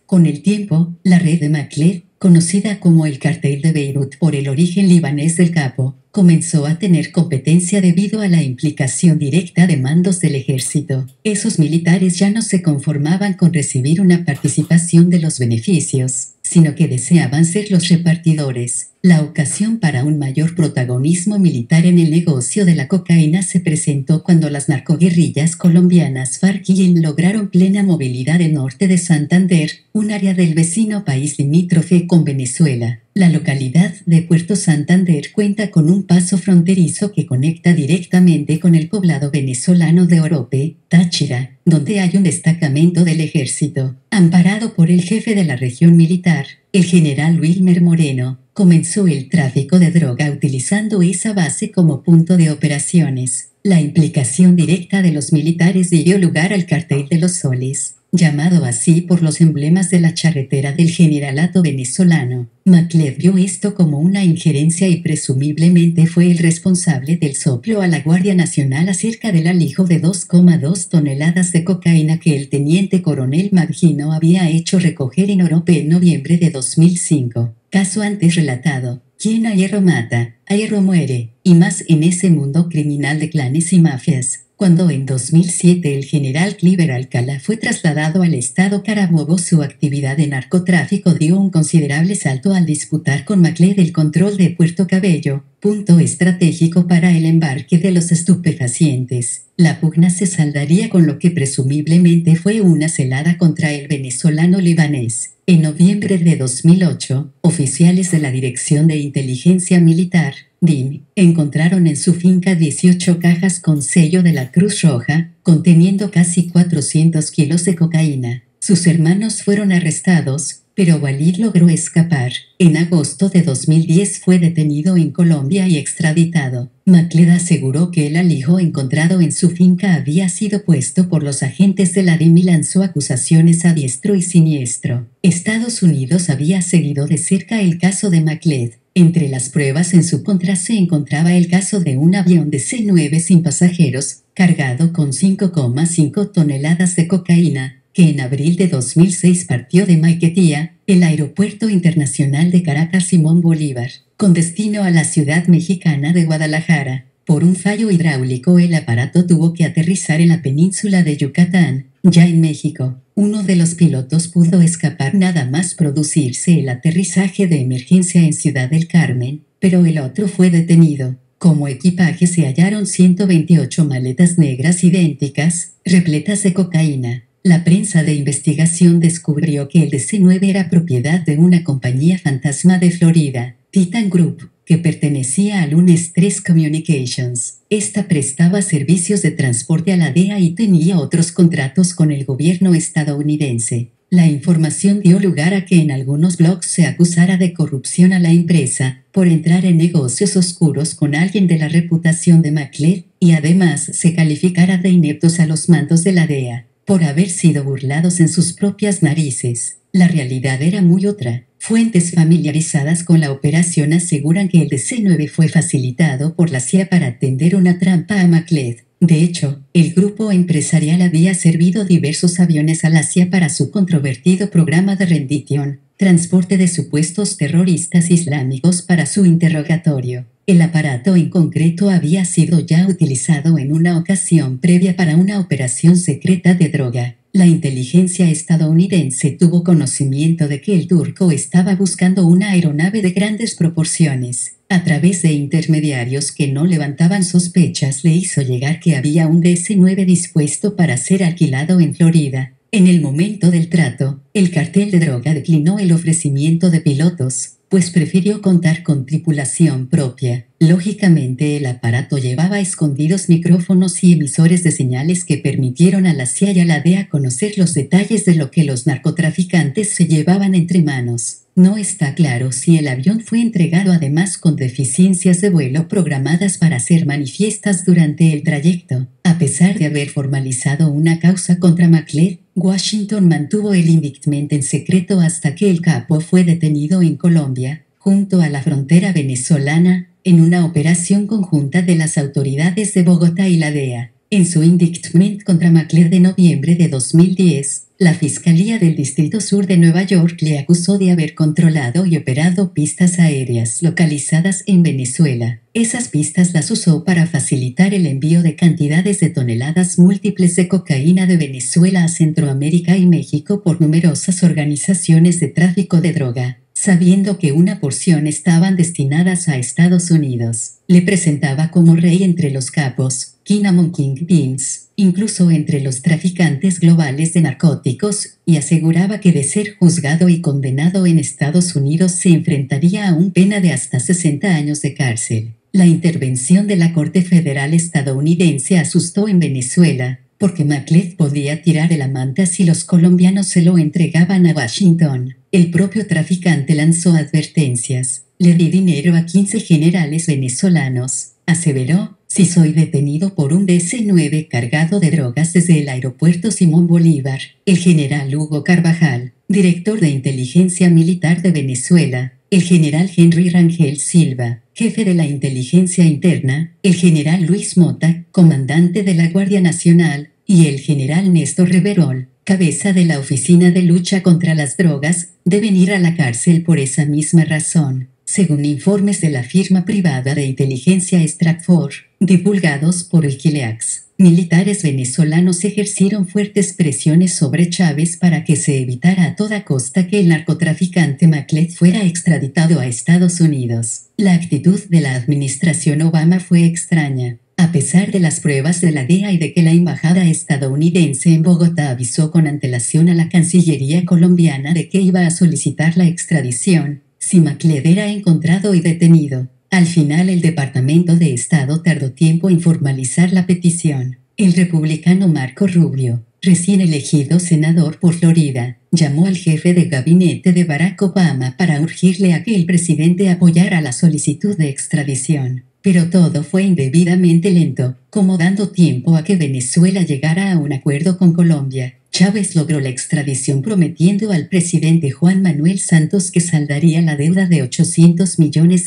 Speaker 1: Con el tiempo, la red de Macled, conocida como el Cartel de Beirut por el origen libanés del capo, comenzó a tener competencia debido a la implicación directa de mandos del ejército. Esos militares ya no se conformaban con recibir una participación de los beneficios, sino que deseaban ser los repartidores. La ocasión para un mayor protagonismo militar en el negocio de la cocaína se presentó cuando las narcoguerrillas colombianas FARC y ELN lograron plena movilidad en norte de Santander, un área del vecino país limítrofe con Venezuela. La localidad de Puerto Santander cuenta con un paso fronterizo que conecta directamente con el poblado venezolano de Orope, Táchira, donde hay un destacamento del ejército. Amparado por el jefe de la región militar, el general Wilmer Moreno, comenzó el tráfico de droga utilizando esa base como punto de operaciones. La implicación directa de los militares dio lugar al Cartel de los Soles, llamado así por los emblemas de la charretera del generalato venezolano. Macled vio esto como una injerencia y presumiblemente fue el responsable del soplo a la Guardia Nacional acerca del alijo de 2,2 toneladas de cocaína que el teniente coronel Magino había hecho recoger en Orope en noviembre de 2005. Caso antes relatado, quien a hierro mata, a hierro muere, y más en ese mundo criminal de clanes y mafias. Cuando en 2007 el general Cliver Alcalá fue trasladado al estado Carabobo, su actividad de narcotráfico dio un considerable salto al disputar con Macled el control de Puerto Cabello, punto estratégico para el embarque de los estupefacientes. La pugna se saldaría con lo que presumiblemente fue una celada contra el venezolano libanés. En noviembre de 2008, oficiales de la Dirección de Inteligencia Militar, DIM, encontraron en su finca 18 cajas con sello de la Cruz Roja, conteniendo casi 400 kilos de cocaína. Sus hermanos fueron arrestados, pero Walid logró escapar. En agosto de 2010 fue detenido en Colombia y extraditado. McLeod aseguró que el alijo encontrado en su finca había sido puesto por los agentes de la DIM y lanzó acusaciones a diestro y siniestro. Estados Unidos había seguido de cerca el caso de McLeod. Entre las pruebas en su contra se encontraba el caso de un avión de C-9 sin pasajeros, cargado con 5,5 toneladas de cocaína, que en abril de 2006 partió de Maiquetía, el aeropuerto internacional de Caracas Simón Bolívar, con destino a la ciudad mexicana de Guadalajara. Por un fallo hidráulico el aparato tuvo que aterrizar en la península de Yucatán, ya en México. Uno de los pilotos pudo escapar nada más producirse el aterrizaje de emergencia en Ciudad del Carmen, pero el otro fue detenido. Como equipaje se hallaron 128 maletas negras idénticas, repletas de cocaína. La prensa de investigación descubrió que el DC-9 era propiedad de una compañía fantasma de Florida, Titan Group, que pertenecía a Lunes 3 Communications. Esta prestaba servicios de transporte a la DEA y tenía otros contratos con el gobierno estadounidense. La información dio lugar a que en algunos blogs se acusara de corrupción a la empresa por entrar en negocios oscuros con alguien de la reputación de McLeod, y además se calificara de ineptos a los mandos de la DEA por haber sido burlados en sus propias narices. La realidad era muy otra. Fuentes familiarizadas con la operación aseguran que el DC-9 fue facilitado por la CIA para atender una trampa a McLeod. De hecho, el grupo empresarial había servido diversos aviones a la CIA para su controvertido programa de rendición, transporte de supuestos terroristas islámicos para su interrogatorio. El aparato en concreto había sido ya utilizado en una ocasión previa para una operación secreta de droga. La inteligencia estadounidense tuvo conocimiento de que el turco estaba buscando una aeronave de grandes proporciones. A través de intermediarios que no levantaban sospechas le hizo llegar que había un DC-9 dispuesto para ser alquilado en Florida. En el momento del trato, el cartel de droga declinó el ofrecimiento de pilotos, pues prefirió contar con tripulación propia. Lógicamente el aparato llevaba escondidos micrófonos y emisores de señales que permitieron a la CIA y a la DEA conocer los detalles de lo que los narcotraficantes se llevaban entre manos. No está claro si el avión fue entregado además con deficiencias de vuelo programadas para ser manifiestas durante el trayecto. A pesar de haber formalizado una causa contra McLeod, Washington mantuvo el indictment en secreto hasta que el capo fue detenido en Colombia, junto a la frontera venezolana, en una operación conjunta de las autoridades de Bogotá y la DEA. En su indictment contra McLeod de noviembre de 2010, la Fiscalía del Distrito Sur de Nueva York le acusó de haber controlado y operado pistas aéreas localizadas en Venezuela. Esas pistas las usó para facilitar el envío de cantidades de toneladas múltiples de cocaína de Venezuela a Centroamérica y México por numerosas organizaciones de tráfico de droga, sabiendo que una porción estaban destinadas a Estados Unidos. Le presentaba como rey entre los capos, king among kingpins, incluso entre los traficantes globales de narcóticos, y aseguraba que de ser juzgado y condenado en Estados Unidos se enfrentaría a una pena de hasta 60 años de cárcel. La intervención de la Corte Federal estadounidense asustó en Venezuela, porque McLeod podía tirar el amante si los colombianos se lo entregaban a Washington. El propio traficante lanzó advertencias. Le di dinero a 15 generales venezolanos, aseveró. Si soy detenido por un DC-9 cargado de drogas desde el aeropuerto Simón Bolívar, el general Hugo Carvajal, director de inteligencia militar de Venezuela, el general Henry Rangel Silva, jefe de la inteligencia interna, el general Luis Mota, comandante de la Guardia Nacional, y el general Néstor Reverol, cabeza de la Oficina de Lucha contra las Drogas, deben ir a la cárcel por esa misma razón, según informes de la firma privada de inteligencia Stratfor, divulgados por Wikileaks. Militares venezolanos ejercieron fuertes presiones sobre Chávez para que se evitara a toda costa que el narcotraficante McLeod fuera extraditado a Estados Unidos. La actitud de la administración Obama fue extraña. A pesar de las pruebas de la DEA y de que la embajada estadounidense en Bogotá avisó con antelación a la Cancillería colombiana de que iba a solicitar la extradición, si McLeod era encontrado y detenido, al final el Departamento de Estado tardó tiempo en formalizar la petición. El republicano Marco Rubio, recién elegido senador por Florida, llamó al jefe de gabinete de Barack Obama para urgirle a que el presidente apoyara la solicitud de extradición. Pero todo fue indebidamente lento, como dando tiempo a que Venezuela llegara a un acuerdo con Colombia. Chávez logró la extradición prometiendo al presidente Juan Manuel Santos que saldaría la deuda de $800 millones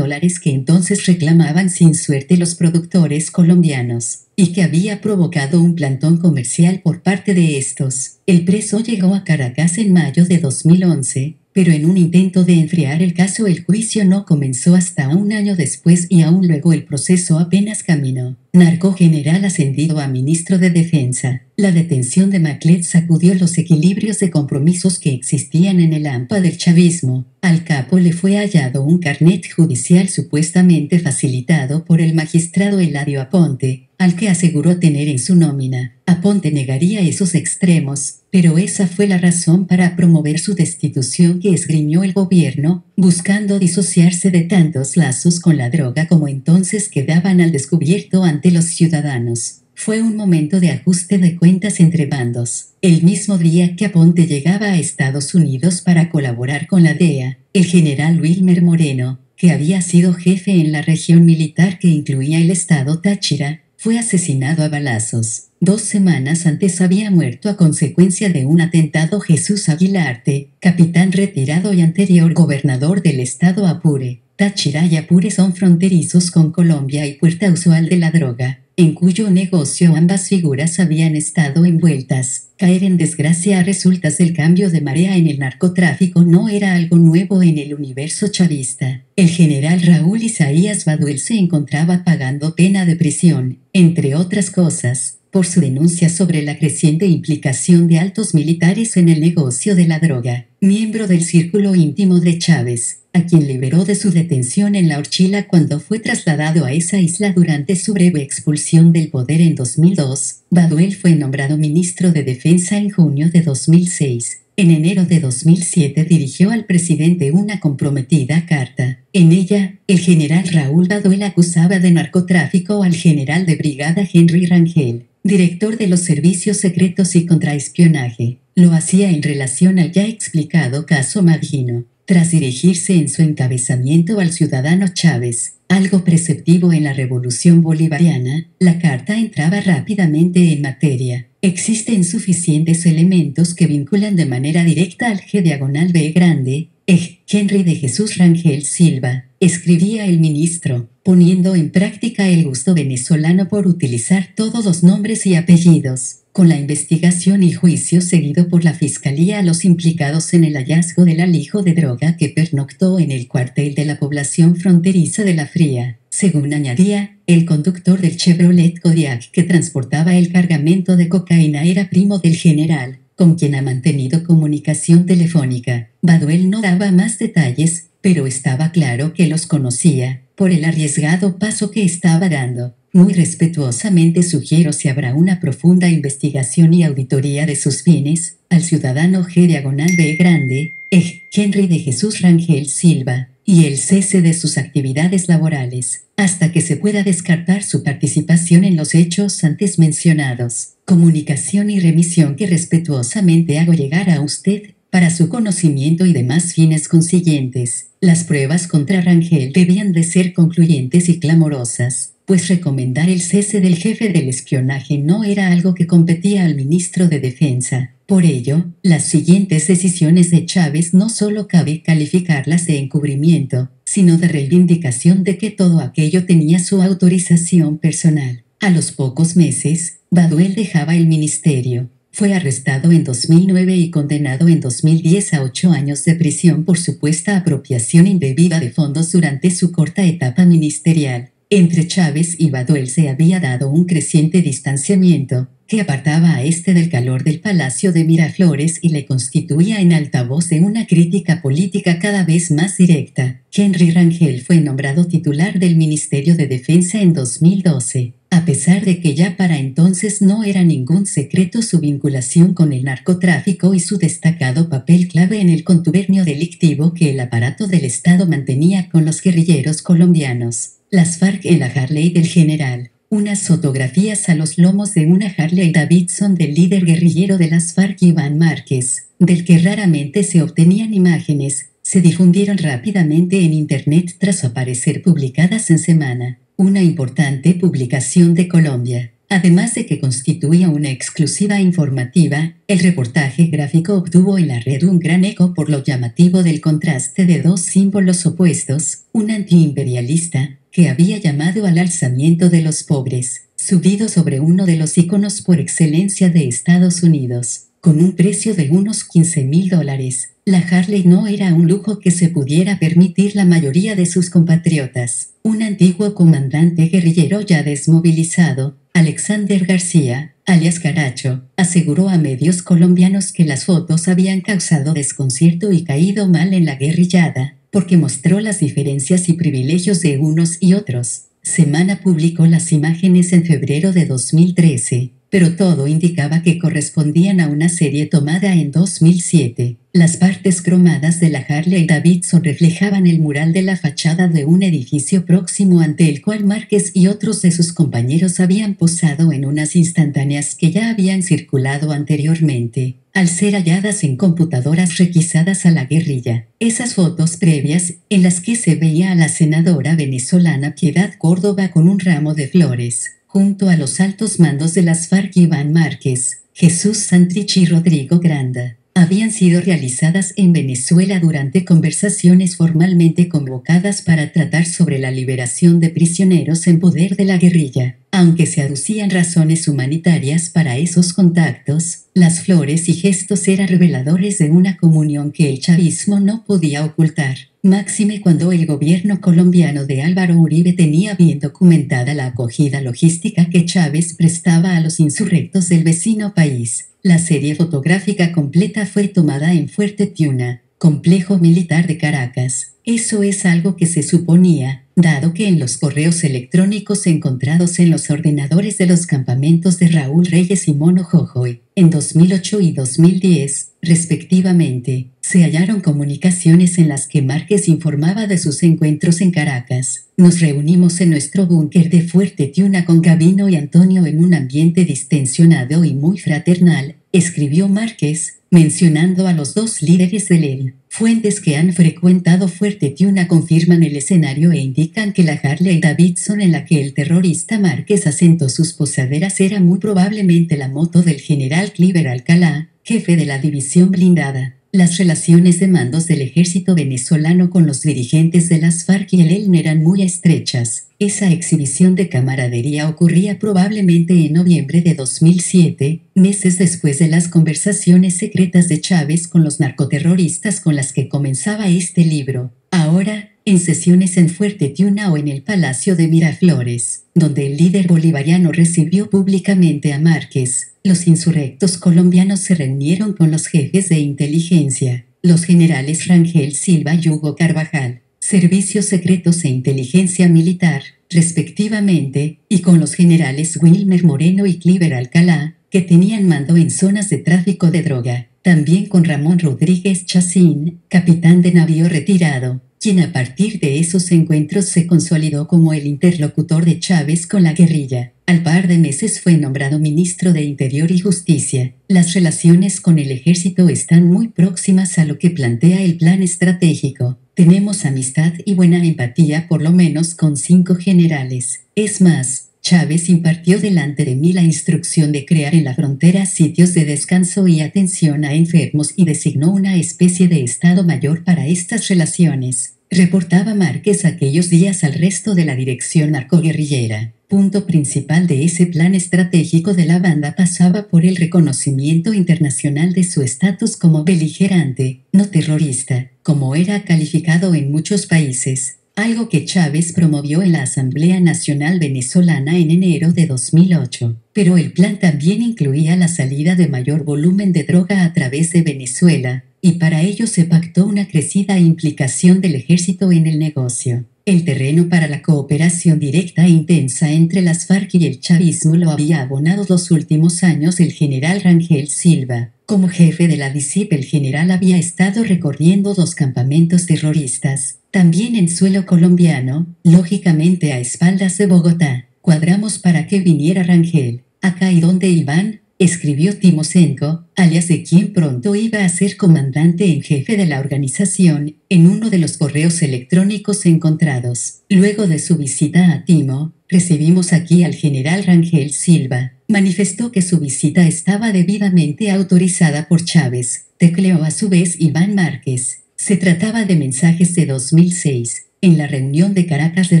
Speaker 1: que entonces reclamaban sin suerte los productores colombianos, y que había provocado un plantón comercial por parte de estos. El preso llegó a Caracas en mayo de 2011, pero en un intento de enfriar el caso el juicio no comenzó hasta un año después y aún luego el proceso apenas caminó. Narcogeneral ascendido a ministro de Defensa. La detención de Maclet sacudió los equilibrios de compromisos que existían en el AMPA del chavismo. Al capo le fue hallado un carnet judicial supuestamente facilitado por el magistrado Eladio Aponte, al que aseguró tener en su nómina. Aponte negaría esos extremos, pero esa fue la razón para promover su destitución que esgrimió el gobierno, buscando disociarse de tantos lazos con la droga como entonces quedaban al descubierto ante los ciudadanos. Fue un momento de ajuste de cuentas entre bandos. El mismo día que Aponte llegaba a Estados Unidos para colaborar con la DEA, el general Wilmer Moreno, que había sido jefe en la región militar que incluía el estado Táchira, fue asesinado a balazos. 2 semanas antes había muerto a consecuencia de un atentado Jesús Aguilarte, capitán retirado y anterior gobernador del estado Apure. Táchira y Apure son fronterizos con Colombia y puerta usual de la droga, en cuyo negocio ambas figuras habían estado envueltas. Caer en desgracia a resultas del cambio de marea en el narcotráfico no era algo nuevo en el universo chavista. El general Raúl Isaías Baduel se encontraba pagando pena de prisión, entre otras cosas, por su denuncia sobre la creciente implicación de altos militares en el negocio de la droga. Miembro del círculo íntimo de Chávez, a quien liberó de su detención en La Orchila cuando fue trasladado a esa isla durante su breve expulsión del poder en 2002, Baduel fue nombrado ministro de Defensa en junio de 2006. En enero de 2007 dirigió al presidente una comprometida carta. En ella, el general Raúl Baduel acusaba de narcotráfico al general de brigada Henry Rangel, director de los servicios secretos y contraespionaje. Lo hacía en relación al ya explicado caso Madrino. Tras dirigirse en su encabezamiento al ciudadano Chávez, algo preceptivo en la revolución bolivariana, la carta entraba rápidamente en materia. Existen suficientes elementos que vinculan de manera directa al G/B grande, Henry de Jesús Rangel Silva, escribía el ministro, poniendo en práctica el gusto venezolano por utilizar todos los nombres y apellidos, con la investigación y juicio seguido por la Fiscalía a los implicados en el hallazgo del alijo de droga que pernoctó en el cuartel de la población fronteriza de La Fría. Según añadía, el conductor del Chevrolet Kodiak que transportaba el cargamento de cocaína era primo del general, con quien ha mantenido comunicación telefónica. Baduel no daba más detalles, pero estaba claro que los conocía, por el arriesgado paso que estaba dando. Muy respetuosamente sugiero si habrá una profunda investigación y auditoría de sus bienes, al ciudadano G/B grande, Henry de Jesús Rangel Silva, y el cese de sus actividades laborales, hasta que se pueda descartar su participación en los hechos antes mencionados. Comunicación y remisión que respetuosamente hago llegar a usted, para su conocimiento y demás fines consiguientes. Las pruebas contra Rangel debían de ser concluyentes y clamorosas, pues recomendar el cese del jefe del espionaje no era algo que competía al ministro de Defensa. Por ello, las siguientes decisiones de Chávez no solo cabe calificarlas de encubrimiento, sino de reivindicación de que todo aquello tenía su autorización personal. A los pocos meses, Baduel dejaba el ministerio. Fue arrestado en 2009 y condenado en 2010 a 8 años de prisión por supuesta apropiación indebida de fondos durante su corta etapa ministerial. Entre Chávez y Baduel se había dado un creciente distanciamiento, que apartaba a este del calor del Palacio de Miraflores y le constituía en altavoz de una crítica política cada vez más directa. Henry Rangel fue nombrado titular del Ministerio de Defensa en 2012, a pesar de que ya para entonces no era ningún secreto su vinculación con el narcotráfico y su destacado papel clave en el contubernio delictivo que el aparato del Estado mantenía con los guerrilleros colombianos, las FARC en la Harley del general. unas fotografías a los lomos de una Harley Davidson del líder guerrillero de las FARC Iván Márquez, del que raramente se obtenían imágenes, se difundieron rápidamente en Internet tras aparecer publicadas en Semana, una importante publicación de Colombia. Además de que constituía una exclusiva informativa, el reportaje gráfico obtuvo en la red un gran eco por lo llamativo del contraste de dos símbolos opuestos, un antiimperialista, que había llamado al alzamiento de los pobres, subido sobre uno de los iconos por excelencia de Estados Unidos, con un precio de unos $15.000. La Harley no era un lujo que se pudiera permitir la mayoría de sus compatriotas. Un antiguo comandante guerrillero ya desmovilizado, Alexander García, alias Caracho, aseguró a medios colombianos que las fotos habían causado desconcierto y caído mal en la guerrillada, porque mostró las diferencias y privilegios de unos y otros. Semana publicó las imágenes en febrero de 2013, pero todo indicaba que correspondían a una serie tomada en 2007. Las partes cromadas de la Harley Davidson reflejaban el mural de la fachada de un edificio próximo ante el cual Márquez y otros de sus compañeros habían posado en unas instantáneas que ya habían circulado anteriormente, al ser halladas en computadoras requisadas a la guerrilla. Esas fotos previas, en las que se veía a la senadora venezolana Piedad Córdoba con un ramo de flores, junto a los altos mandos de las FARC Iván Márquez, Jesús Santrich y Rodrigo Granda, habían sido realizadas en Venezuela durante conversaciones formalmente convocadas para tratar sobre la liberación de prisioneros en poder de la guerrilla. Aunque se aducían razones humanitarias para esos contactos, las flores y gestos eran reveladores de una comunión que el chavismo no podía ocultar. Máxime cuando el gobierno colombiano de Álvaro Uribe tenía bien documentada la acogida logística que Chávez prestaba a los insurrectos del vecino país. La serie fotográfica completa fue tomada en Fuerte Tiuna, complejo militar de Caracas. Eso es algo que se suponía, dado que en los correos electrónicos encontrados en los ordenadores de los campamentos de Raúl Reyes y Mono Jojoy, en 2008 y 2010, respectivamente, se hallaron comunicaciones en las que Márquez informaba de sus encuentros en Caracas. Nos reunimos en nuestro búnker de Fuerte Tiuna con Gabino y Antonio en un ambiente distensionado y muy fraternal, escribió Márquez, mencionando a los dos líderes del ELN. Fuentes que han frecuentado Fuerte Tiuna confirman el escenario e indican que la Harley Davidson en la que el terrorista Márquez asentó sus posaderas era muy probablemente la moto del general Cliver Alcalá, jefe de la división blindada. Las relaciones de mandos del ejército venezolano con los dirigentes de las FARC y el ELN eran muy estrechas. Esa exhibición de camaradería ocurría probablemente en noviembre de 2007, meses después de las conversaciones secretas de Chávez con los narcoterroristas con las que comenzaba este libro. Ahora, en sesiones en Fuerte Tiuna o en el Palacio de Miraflores, donde el líder bolivariano recibió públicamente a Márquez, los insurrectos colombianos se reunieron con los jefes de inteligencia, los generales Rangel Silva y Hugo Carvajal, servicios secretos e inteligencia militar, respectivamente, y con los generales Wilmer Moreno y Cliver Alcalá, que tenían mando en zonas de tráfico de droga, también con Ramón Rodríguez Chacín, capitán de navío retirado, quien a partir de esos encuentros se consolidó como el interlocutor de Chávez con la guerrilla. Al par de meses fue nombrado ministro de Interior y Justicia. Las relaciones con el ejército están muy próximas a lo que plantea el plan estratégico. Tenemos amistad y buena empatía por lo menos con 5 generales. Es más, Chávez impartió delante de mí la instrucción de crear en la frontera sitios de descanso y atención a enfermos y designó una especie de Estado Mayor para estas relaciones, reportaba Márquez aquellos días al resto de la dirección narcoguerrillera. Punto principal de ese plan estratégico de la banda pasaba por el reconocimiento internacional de su estatus como beligerante, no terrorista, como era calificado en muchos países, algo que Chávez promovió en la Asamblea Nacional Venezolana en enero de 2008. Pero el plan también incluía la salida de mayor volumen de droga a través de Venezuela, y para ello se pactó una crecida implicación del ejército en el negocio. El terreno para la cooperación directa e intensa entre las FARC y el chavismo lo había abonado los últimos años el general Rangel Silva. Como jefe de la DICIP, el general había estado recorriendo 2 campamentos terroristas, también en suelo colombiano, lógicamente a espaldas de Bogotá. Cuadramos para que viniera Rangel. Acá y donde iban, escribió Timosenko, alias de quien pronto iba a ser comandante en jefe de la organización, en uno de los correos electrónicos encontrados. Luego de su visita a Timo, recibimos aquí al general Rangel Silva. Manifestó que su visita estaba debidamente autorizada por Chávez. Tecleó a su vez Iván Márquez. Se trataba de mensajes de 2006. En la reunión de Caracas de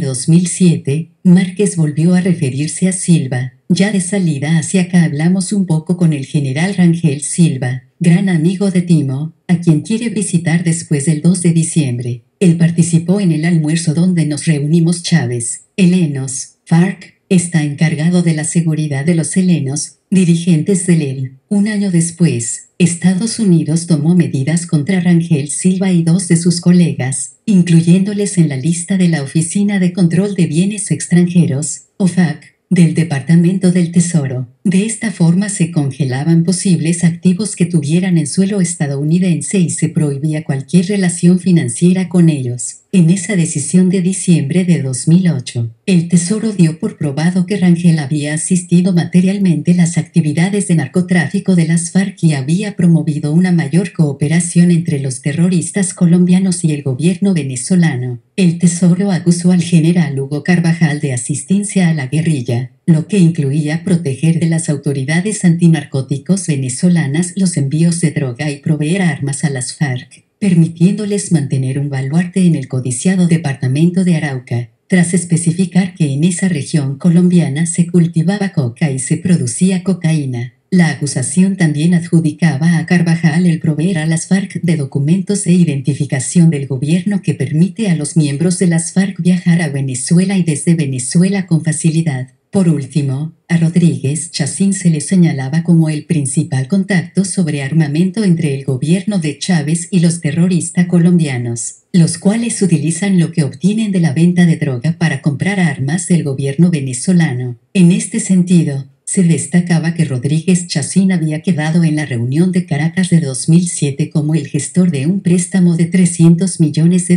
Speaker 1: 2007, Márquez volvió a referirse a Silva. Ya de salida hacia acá hablamos un poco con el general Rangel Silva, gran amigo de Timo, a quien quiere visitar después del 2 de diciembre. Él participó en el almuerzo donde nos reunimos Chávez. Helenos, FARC, está encargado de la seguridad de los helenos, dirigentes del EL. Un año después, Estados Unidos tomó medidas contra Rangel Silva y 2 de sus colegas, incluyéndoles en la lista de la Oficina de Control de Bienes Extranjeros, OFAC, del Departamento del Tesoro. De esta forma se congelaban posibles activos que tuvieran en suelo estadounidense y se prohibía cualquier relación financiera con ellos. En esa decisión de diciembre de 2008, el Tesoro dio por probado que Rangel había asistido materialmente las actividades de narcotráfico de las FARC y había promovido una mayor cooperación entre los terroristas colombianos y el gobierno venezolano. El Tesoro acusó al general Hugo Carvajal de asistencia a la guerrilla, lo que incluía proteger de las autoridades antinarcóticos venezolanas los envíos de droga y proveer armas a las FARC, permitiéndoles mantener un baluarte en el codiciado departamento de Arauca, tras especificar que en esa región colombiana se cultivaba coca y se producía cocaína. La acusación también adjudicaba a Carvajal el proveer a las FARC de documentos de identificación del gobierno que permite a los miembros de las FARC viajar a Venezuela y desde Venezuela con facilidad. Por último, a Rodríguez Chacín se le señalaba como el principal contacto sobre armamento entre el gobierno de Chávez y los terroristas colombianos, los cuales utilizan lo que obtienen de la venta de droga para comprar armas del gobierno venezolano. En este sentido, se destacaba que Rodríguez Chacín había quedado en la reunión de Caracas de 2007 como el gestor de un préstamo de $300 millones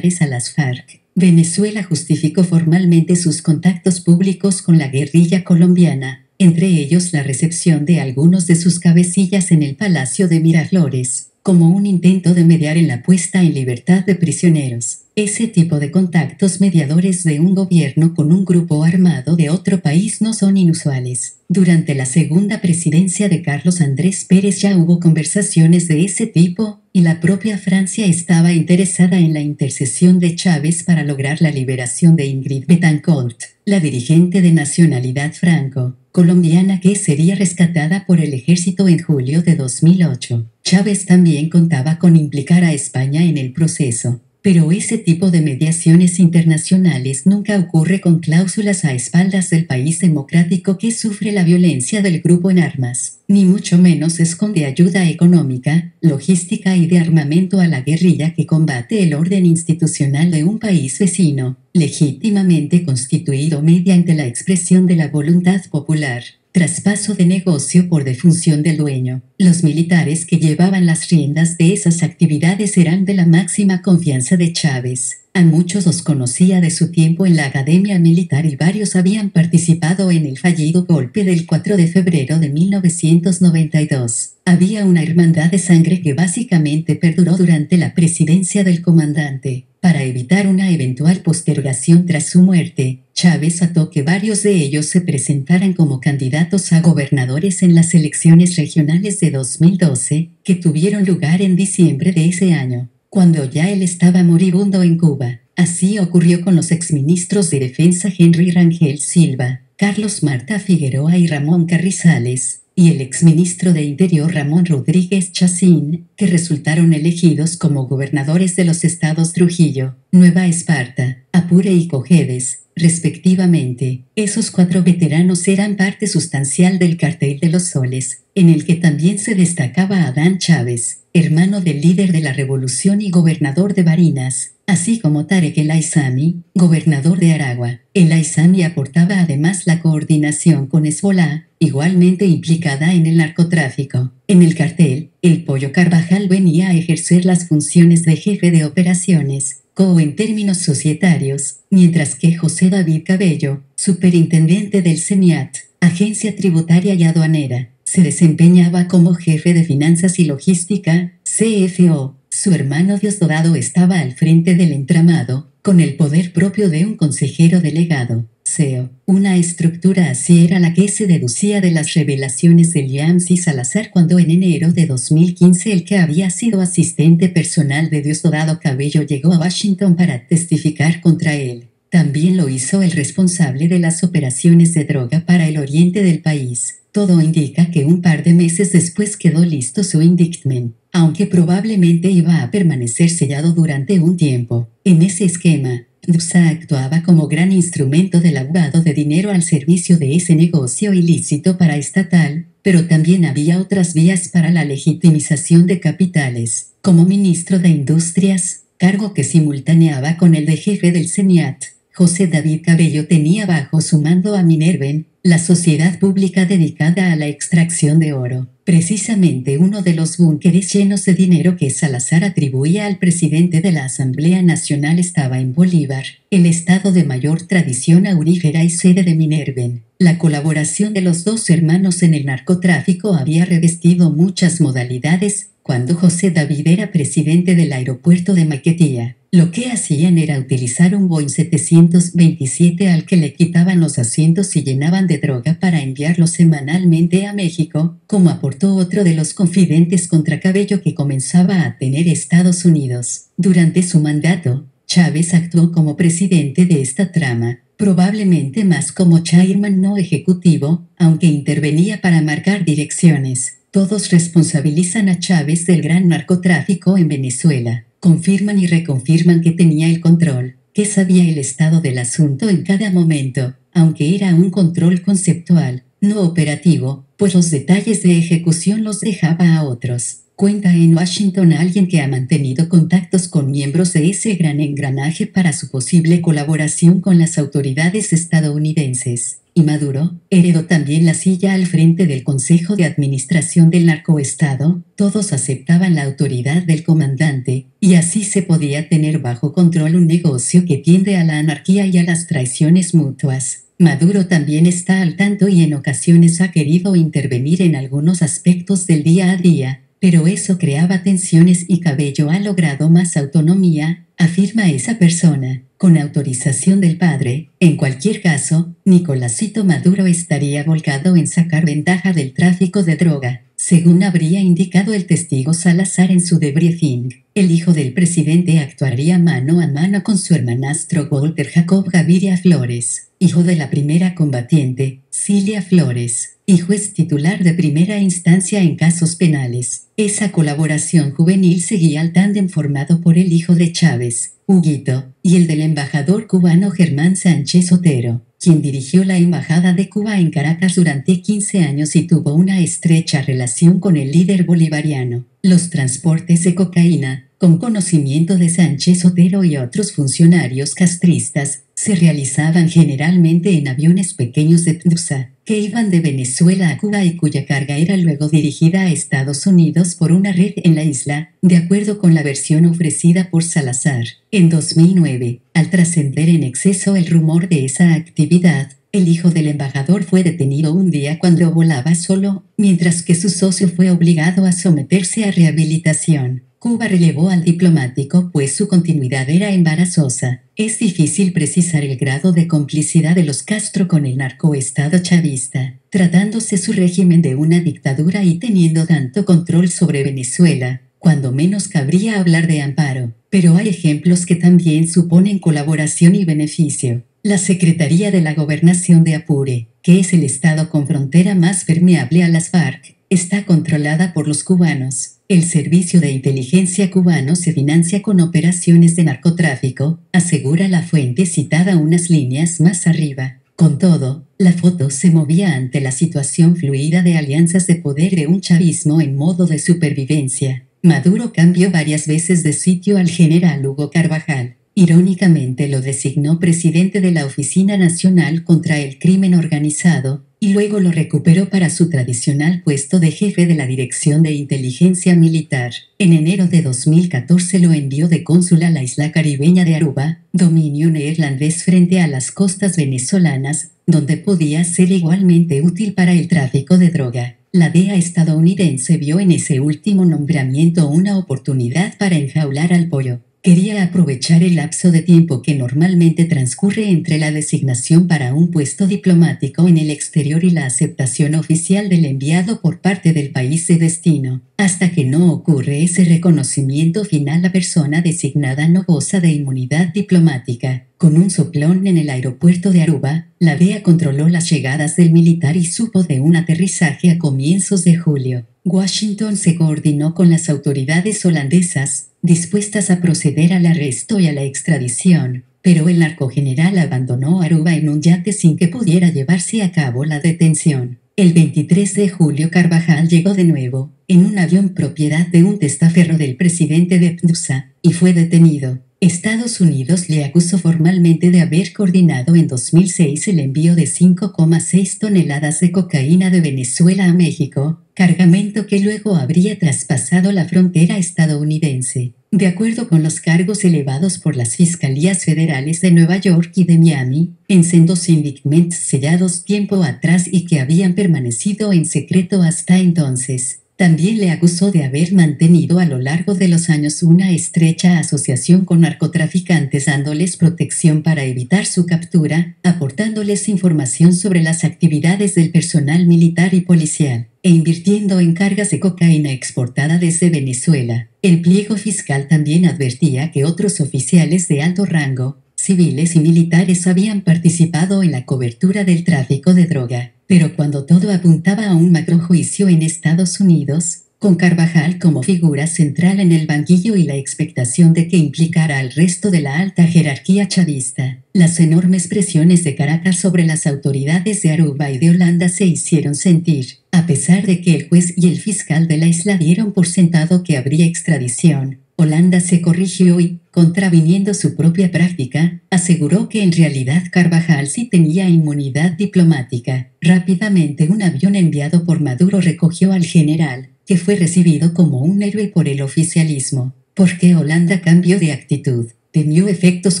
Speaker 1: a las FARC. Venezuela justificó formalmente sus contactos públicos con la guerrilla colombiana, entre ellos la recepción de algunos de sus cabecillas en el Palacio de Miraflores, como un intento de mediar en la puesta en libertad de prisioneros. Ese tipo de contactos mediadores de un gobierno con un grupo armado de otro país no son inusuales. Durante la segunda presidencia de Carlos Andrés Pérez ya hubo conversaciones de ese tipo, y la propia Francia estaba interesada en la intercesión de Chávez para lograr la liberación de Ingrid Betancourt, la dirigente de nacionalidad franco-colombiana que sería rescatada por el ejército en julio de 2008. Chávez también contaba con implicar a España en el proceso. Pero ese tipo de mediaciones internacionales nunca ocurre con cláusulas a espaldas del país democrático que sufre la violencia del grupo en armas, ni mucho menos esconde ayuda económica, logística y de armamento a la guerrilla que combate el orden institucional de un país vecino, legítimamente constituido mediante la expresión de la voluntad popular. Traspaso de negocio por defunción del dueño. Los militares que llevaban las riendas de esas actividades eran de la máxima confianza de Chávez. A muchos los conocía de su tiempo en la academia militar y varios habían participado en el fallido golpe del 4 de febrero de 1992. Había una hermandad de sangre que básicamente perduró durante la presidencia del comandante. Para evitar una eventual postergación tras su muerte, Chávez ató que varios de ellos se presentaran como candidatos a gobernadores en las elecciones regionales de 2012, que tuvieron lugar en diciembre de ese año, cuando ya él estaba moribundo en Cuba. Así ocurrió con los exministros de Defensa Henry Rangel Silva, Carlos Marta Figueroa y Ramón Carrizales, y el exministro de Interior Ramón Rodríguez Chacín, que resultaron elegidos como gobernadores de los estados Trujillo, Nueva Esparta, Apure y Cojedes, respectivamente. Esos 4 veteranos eran parte sustancial del Cartel de los Soles, en el que también se destacaba Adán Chávez, hermano del líder de la revolución y gobernador de Barinas, así como Tarek El Aizami, gobernador de Aragua. El Aizami aportaba además la coordinación con Hezbollah, igualmente implicada en el narcotráfico. En el cartel, el Pollo Carvajal venía a ejercer las funciones de jefe de operaciones, en términos societarios, mientras que José David Cabello, superintendente del CENIAT, Agencia Tributaria y Aduanera, se desempeñaba como jefe de finanzas y logística, CFO. Su hermano Diosdado estaba al frente del entramado, con el poder propio de un consejero delegado, CEO. Una estructura así era la que se deducía de las revelaciones de Yamsi Salazar cuando en enero de 2015 el que había sido asistente personal de Diosdado Cabello llegó a Washington para testificar contra él. También lo hizo el responsable de las operaciones de droga para el oriente del país. Todo indica que un par de meses después quedó listo su indictment, aunque probablemente iba a permanecer sellado durante un tiempo. En ese esquema, DUSA actuaba como gran instrumento del lavado de dinero al servicio de ese negocio ilícito paraestatal, pero también había otras vías para la legitimización de capitales, como ministro de Industrias, cargo que simultaneaba con el de jefe del CENIAT. José David Cabello tenía bajo su mando a Minerven, la sociedad pública dedicada a la extracción de oro. Precisamente uno de los búnkeres llenos de dinero que Salazar atribuía al presidente de la Asamblea Nacional estaba en Bolívar, el estado de mayor tradición aurífera y sede de Minerven. La colaboración de los dos hermanos en el narcotráfico había revestido muchas modalidades cuando José David era presidente del aeropuerto de Maiquetía. Lo que hacían era utilizar un Boeing 727 al que le quitaban los asientos y llenaban de droga para enviarlo semanalmente a México, como aportó otro de los confidentes contra Cabello que comenzaba a tener Estados Unidos. Durante su mandato, Chávez actuó como presidente de esta trama, probablemente más como chairman no ejecutivo, aunque intervenía para marcar direcciones. Todos responsabilizan a Chávez del gran narcotráfico en Venezuela. Confirman y reconfirman que tenía el control, que sabía el estado del asunto en cada momento, aunque era un control conceptual, no operativo, pues los detalles de ejecución los dejaba a otros. Cuenta en Washington alguien que ha mantenido contactos con miembros de ese gran engranaje para su posible colaboración con las autoridades estadounidenses. Y Maduro heredó también la silla al frente del Consejo de Administración del Narcoestado. Todos aceptaban la autoridad del comandante, y así se podía tener bajo control un negocio que tiende a la anarquía y a las traiciones mutuas. Maduro también está al tanto y en ocasiones ha querido intervenir en algunos aspectos del día a día, pero eso creaba tensiones y Cabello ha logrado más autonomía, afirma esa persona, con autorización del padre. En cualquier caso, Nicolásito Maduro estaría volcado en sacar ventaja del tráfico de droga, según habría indicado el testigo Salazar en su debriefing. El hijo del presidente actuaría mano a mano con su hermanastro Walter Jacob Gaviria Flores, hijo de la primera combatiente, Cilia Flores, y juez titular de primera instancia en casos penales. Esa colaboración juvenil seguía al tándem formado por el hijo de Chávez, Huguito, y el del embajador cubano Germán Sánchez Otero, quien dirigió la Embajada de Cuba en Caracas durante 15 años y tuvo una estrecha relación con el líder bolivariano. Los transportes de cocaína, con conocimiento de Sánchez Otero y otros funcionarios castristas, se realizaban generalmente en aviones pequeños de DUSA, que iban de Venezuela a Cuba y cuya carga era luego dirigida a Estados Unidos por una red en la isla, de acuerdo con la versión ofrecida por Salazar. En 2009, al trascender en exceso el rumor de esa actividad, el hijo del embajador fue detenido un día cuando volaba solo, mientras que su socio fue obligado a someterse a rehabilitación. Cuba relevó al diplomático pues su continuidad era embarazosa. Es difícil precisar el grado de complicidad de los Castro con el narcoestado chavista, tratándose su régimen de una dictadura y teniendo tanto control sobre Venezuela, cuando menos cabría hablar de amparo. Pero hay ejemplos que también suponen colaboración y beneficio. La Secretaría de la Gobernación de Apure, que es el estado con frontera más permeable a las FARC, está controlada por los cubanos. El servicio de inteligencia cubano se financia con operaciones de narcotráfico, asegura la fuente citada unas líneas más arriba. Con todo, la foto se movía ante la situación fluida de alianzas de poder de un chavismo en modo de supervivencia. Maduro cambió varias veces de sitio al general Hugo Carvajal. Irónicamente lo designó presidente de la Oficina Nacional contra el Crimen Organizado, y luego lo recuperó para su tradicional puesto de jefe de la Dirección de Inteligencia Militar. En enero de 2014 lo envió de cónsul a la isla caribeña de Aruba, dominio neerlandés frente a las costas venezolanas, donde podía ser igualmente útil para el tráfico de droga. La DEA estadounidense vio en ese último nombramiento una oportunidad para enjaular al pollo. Quería aprovechar el lapso de tiempo que normalmente transcurre entre la designación para un puesto diplomático en el exterior y la aceptación oficial del enviado por parte del país de destino. Hasta que no ocurre ese reconocimiento final, la persona designada no goza de inmunidad diplomática. Con un soplón en el aeropuerto de Aruba, la DEA controló las llegadas del militar y supo de un aterrizaje a comienzos de julio. Washington se coordinó con las autoridades holandesas, dispuestas a proceder al arresto y a la extradición, pero el narcogeneral abandonó Aruba en un yate sin que pudiera llevarse a cabo la detención. El 23 de julio Carvajal llegó de nuevo, en un avión propiedad de un testaferro del presidente de PDVSA, y fue detenido. Estados Unidos le acusó formalmente de haber coordinado en 2006 el envío de 5,6 toneladas de cocaína de Venezuela a México, cargamento que luego habría traspasado la frontera estadounidense. De acuerdo con los cargos elevados por las fiscalías federales de Nueva York y de Miami, en sendos indictments sellados tiempo atrás y que habían permanecido en secreto hasta entonces. También le acusó de haber mantenido a lo largo de los años una estrecha asociación con narcotraficantes, dándoles protección para evitar su captura, aportándoles información sobre las actividades del personal militar y policial, e invirtiendo en cargas de cocaína exportada desde Venezuela. El pliego fiscal también advertía que otros oficiales de alto rango, civiles y militares, habían participado en la cobertura del tráfico de droga. Pero cuando todo apuntaba a un macrojuicio en Estados Unidos, con Carvajal como figura central en el banquillo y la expectación de que implicara al resto de la alta jerarquía chavista, las enormes presiones de Caracas sobre las autoridades de Aruba y de Holanda se hicieron sentir, a pesar de que el juez y el fiscal de la isla dieron por sentado que habría extradición. Holanda se corrigió y, contraviniendo su propia práctica, aseguró que en realidad Carvajal sí tenía inmunidad diplomática. Rápidamente un avión enviado por Maduro recogió al general, que fue recibido como un héroe por el oficialismo. ¿Por qué Holanda cambió de actitud? ¿Temió efectos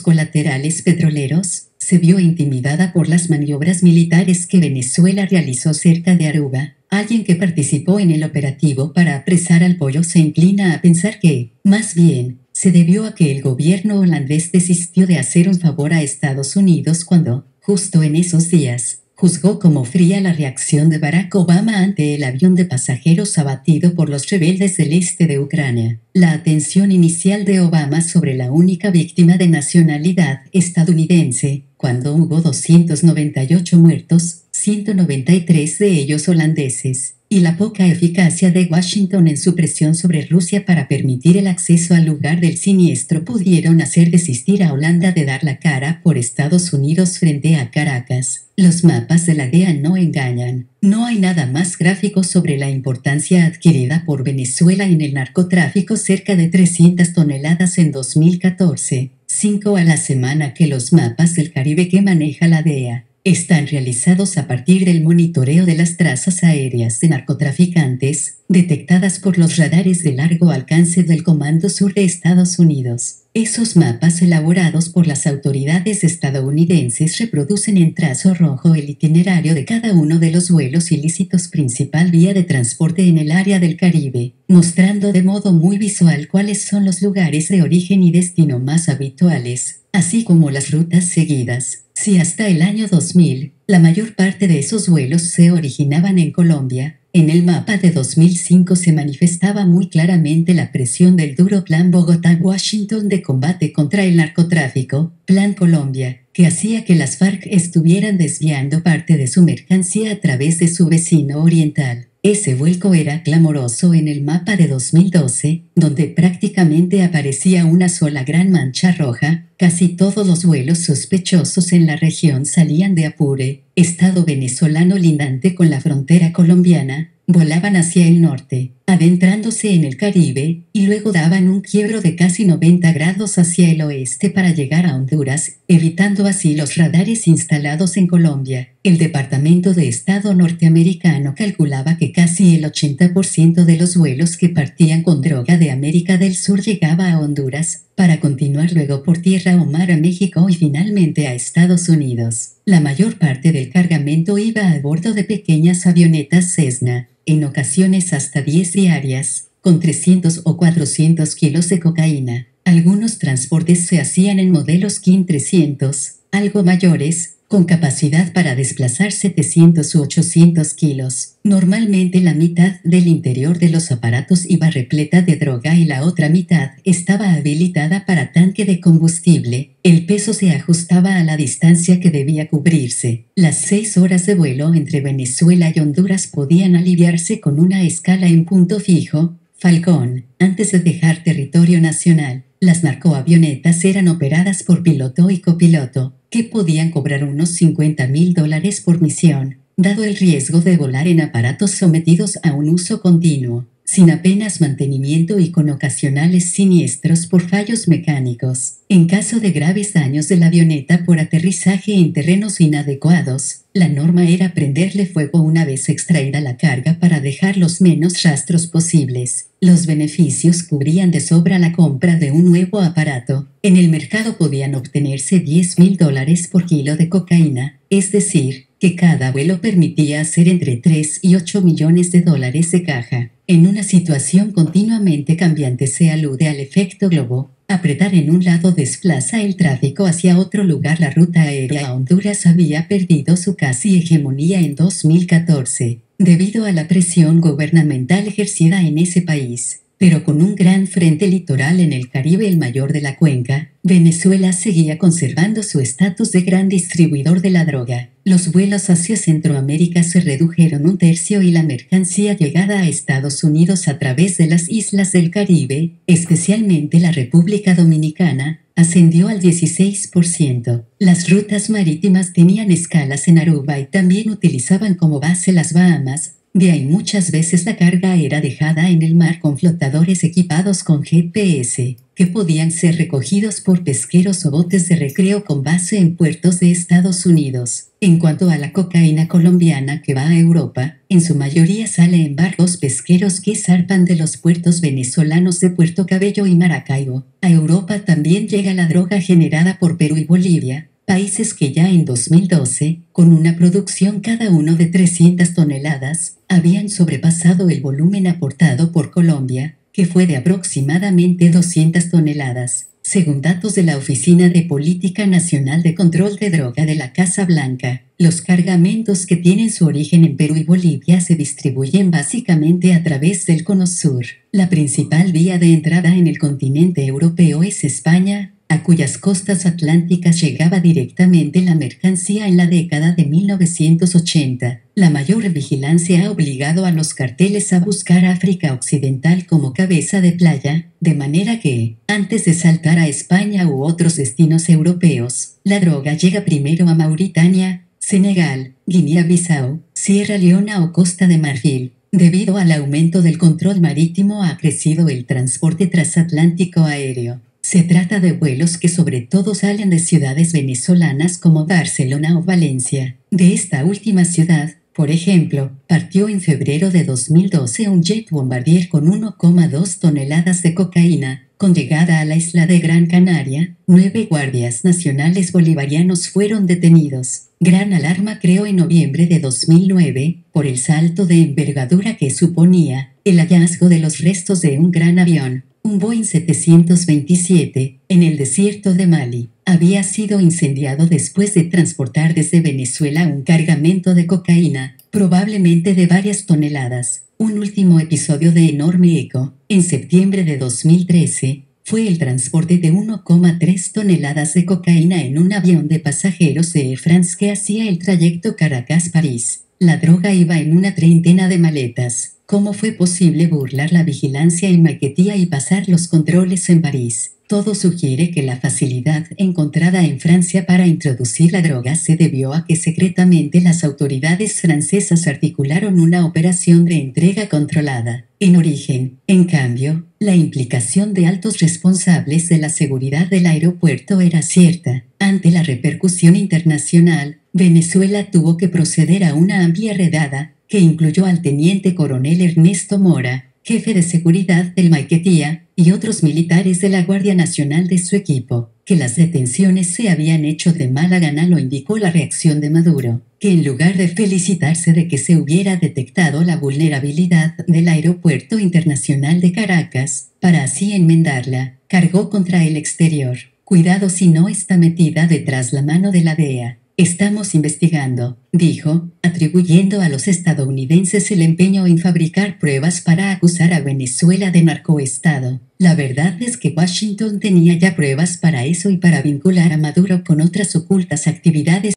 Speaker 1: colaterales petroleros? ¿Se vio intimidada por las maniobras militares que Venezuela realizó cerca de Aruba? Alguien que participó en el operativo para apresar al pollo se inclina a pensar que, más bien, se debió a que el gobierno holandés desistió de hacer un favor a Estados Unidos cuando, justo en esos días, juzgó como fría la reacción de Barack Obama ante el avión de pasajeros abatido por los rebeldes del este de Ucrania. La atención inicial de Obama sobre la única víctima de nacionalidad estadounidense, cuando hubo 298 muertos, 193 de ellos holandeses, y la poca eficacia de Washington en su presión sobre Rusia para permitir el acceso al lugar del siniestro pudieron hacer desistir a Holanda de dar la cara por Estados Unidos frente a Caracas. Los mapas de la DEA no engañan. No hay nada más gráfico sobre la importancia adquirida por Venezuela en el narcotráfico, cerca de 300 toneladas en 2014, 5 a la semana, que los mapas del Caribe que maneja la DEA. Están realizados a partir del monitoreo de las trazas aéreas de narcotraficantes, detectadas por los radares de largo alcance del Comando Sur de Estados Unidos. Esos mapas, elaborados por las autoridades estadounidenses, reproducen en trazo rojo el itinerario de cada uno de los vuelos ilícitos, principal vía de transporte en el área del Caribe, mostrando de modo muy visual cuáles son los lugares de origen y destino más habituales, así como las rutas seguidas. Si hasta el año 2000, la mayor parte de esos vuelos se originaban en Colombia, en el mapa de 2005 se manifestaba muy claramente la presión del duro Plan Bogotá-Washington de combate contra el narcotráfico, Plan Colombia, que hacía que las FARC estuvieran desviando parte de su mercancía a través de su vecino oriental. Ese vuelco era clamoroso en el mapa de 2012, donde prácticamente aparecía una sola gran mancha roja. Casi todos los vuelos sospechosos en la región salían de Apure, estado venezolano lindante con la frontera colombiana, volaban hacia el norte, adentrándose en el Caribe, y luego daban un quiebro de casi 90 grados hacia el oeste para llegar a Honduras, evitando así los radares instalados en Colombia. El Departamento de Estado norteamericano calculaba que casi el 80% de los vuelos que partían con droga de América del Sur llegaba a Honduras, para continuar luego por tierra o mar a México y finalmente a Estados Unidos. La mayor parte del cargamento iba a bordo de pequeñas avionetas Cessna, en ocasiones hasta 10 diarias, con 300 o 400 kilos de cocaína. Algunos transportes se hacían en modelos King 300, algo mayores, con capacidad para desplazar 700 u 800 kilos. Normalmente la mitad del interior de los aparatos iba repleta de droga y la otra mitad estaba habilitada para tanque de combustible. El peso se ajustaba a la distancia que debía cubrirse. Las 6 horas de vuelo entre Venezuela y Honduras podían aliviarse con una escala en punto fijo, Falcón, antes de dejar territorio nacional. Las narcoavionetas eran operadas por piloto y copiloto, que podían cobrar unos $50,000 por misión, dado el riesgo de volar en aparatos sometidos a un uso continuo, sin apenas mantenimiento y con ocasionales siniestros por fallos mecánicos. En caso de graves daños de la avioneta por aterrizaje en terrenos inadecuados, la norma era prenderle fuego una vez extraída la carga para dejar los menos rastros posibles. Los beneficios cubrían de sobra la compra de un nuevo aparato. En el mercado podían obtenerse $10,000 por kilo de cocaína, es decir, que cada vuelo permitía hacer entre 3 y 8 millones de dólares de caja. En una situación continuamente cambiante se alude al efecto globo. Apretar en un lado desplaza el tráfico hacia otro lugar. La ruta aérea a Honduras había perdido su casi hegemonía en 2014, debido a la presión gubernamental ejercida en ese país. Pero con un gran frente litoral en el Caribe, el mayor de la cuenca, Venezuela seguía conservando su estatus de gran distribuidor de la droga. Los vuelos hacia Centroamérica se redujeron un tercio y la mercancía llegada a Estados Unidos a través de las islas del Caribe, especialmente la República Dominicana, ascendió al 16%. Las rutas marítimas tenían escalas en Aruba y también utilizaban como base las Bahamas. De ahí muchas veces la carga era dejada en el mar con flotadores equipados con GPS, que podían ser recogidos por pesqueros o botes de recreo con base en puertos de Estados Unidos. En cuanto a la cocaína colombiana que va a Europa, en su mayoría sale en barcos pesqueros que zarpan de los puertos venezolanos de Puerto Cabello y Maracaibo. A Europa también llega la droga generada por Perú y Bolivia, países que ya en 2012, con una producción cada uno de 300 toneladas, habían sobrepasado el volumen aportado por Colombia, que fue de aproximadamente 200 toneladas, según datos de la Oficina de Política Nacional de Control de Droga de la Casa Blanca. Los cargamentos que tienen su origen en Perú y Bolivia se distribuyen básicamente a través del Cono Sur. La principal vía de entrada en el continente europeo es España, a cuyas costas atlánticas llegaba directamente la mercancía en la década de 1980. La mayor vigilancia ha obligado a los carteles a buscar África Occidental como cabeza de playa, de manera que, antes de saltar a España u otros destinos europeos, la droga llega primero a Mauritania, Senegal, Guinea-Bissau, Sierra Leona o Costa de Marfil. Debido al aumento del control marítimo ha crecido el transporte transatlántico aéreo. Se trata de vuelos que sobre todo salen de ciudades venezolanas como Barcelona o Valencia. De esta última ciudad, por ejemplo, partió en febrero de 2012 un jet Bombardier con 1,2 toneladas de cocaína. Con llegada a la isla de Gran Canaria, 9 guardias nacionales bolivarianos fueron detenidos. Gran alarma creó en noviembre de 2009, por el salto de envergadura que suponía el hallazgo de los restos de un gran avión, un Boeing 727, en el desierto de Mali. Había sido incendiado después de transportar desde Venezuela un cargamento de cocaína, probablemente de varias toneladas. Un último episodio de enorme eco, en septiembre de 2013, fue el transporte de 1,3 toneladas de cocaína en un avión de pasajeros de Air France que hacía el trayecto Caracas-París. La droga iba en una treintena de maletas. ¿Cómo fue posible burlar la vigilancia en Maiquetía y pasar los controles en París? Todo sugiere que la facilidad encontrada en Francia para introducir la droga se debió a que secretamente las autoridades francesas articularon una operación de entrega controlada. En origen, en cambio, la implicación de altos responsables de la seguridad del aeropuerto era cierta. Ante la repercusión internacional, Venezuela tuvo que proceder a una amplia redada, que incluyó al teniente coronel Ernesto Mora, jefe de seguridad del Maiquetía, y otros militares de la Guardia Nacional de su equipo. Que las detenciones se habían hecho de mala gana lo indicó la reacción de Maduro, que en lugar de felicitarse de que se hubiera detectado la vulnerabilidad del Aeropuerto Internacional de Caracas, para así enmendarla, cargó contra el exterior. Cuidado si no está metida detrás la mano de la DEA. Estamos investigando, dijo, atribuyendo a los estadounidenses el empeño en fabricar pruebas para acusar a Venezuela de narcoestado. La verdad es que Washington tenía ya pruebas para eso y para vincular a Maduro con otras ocultas actividades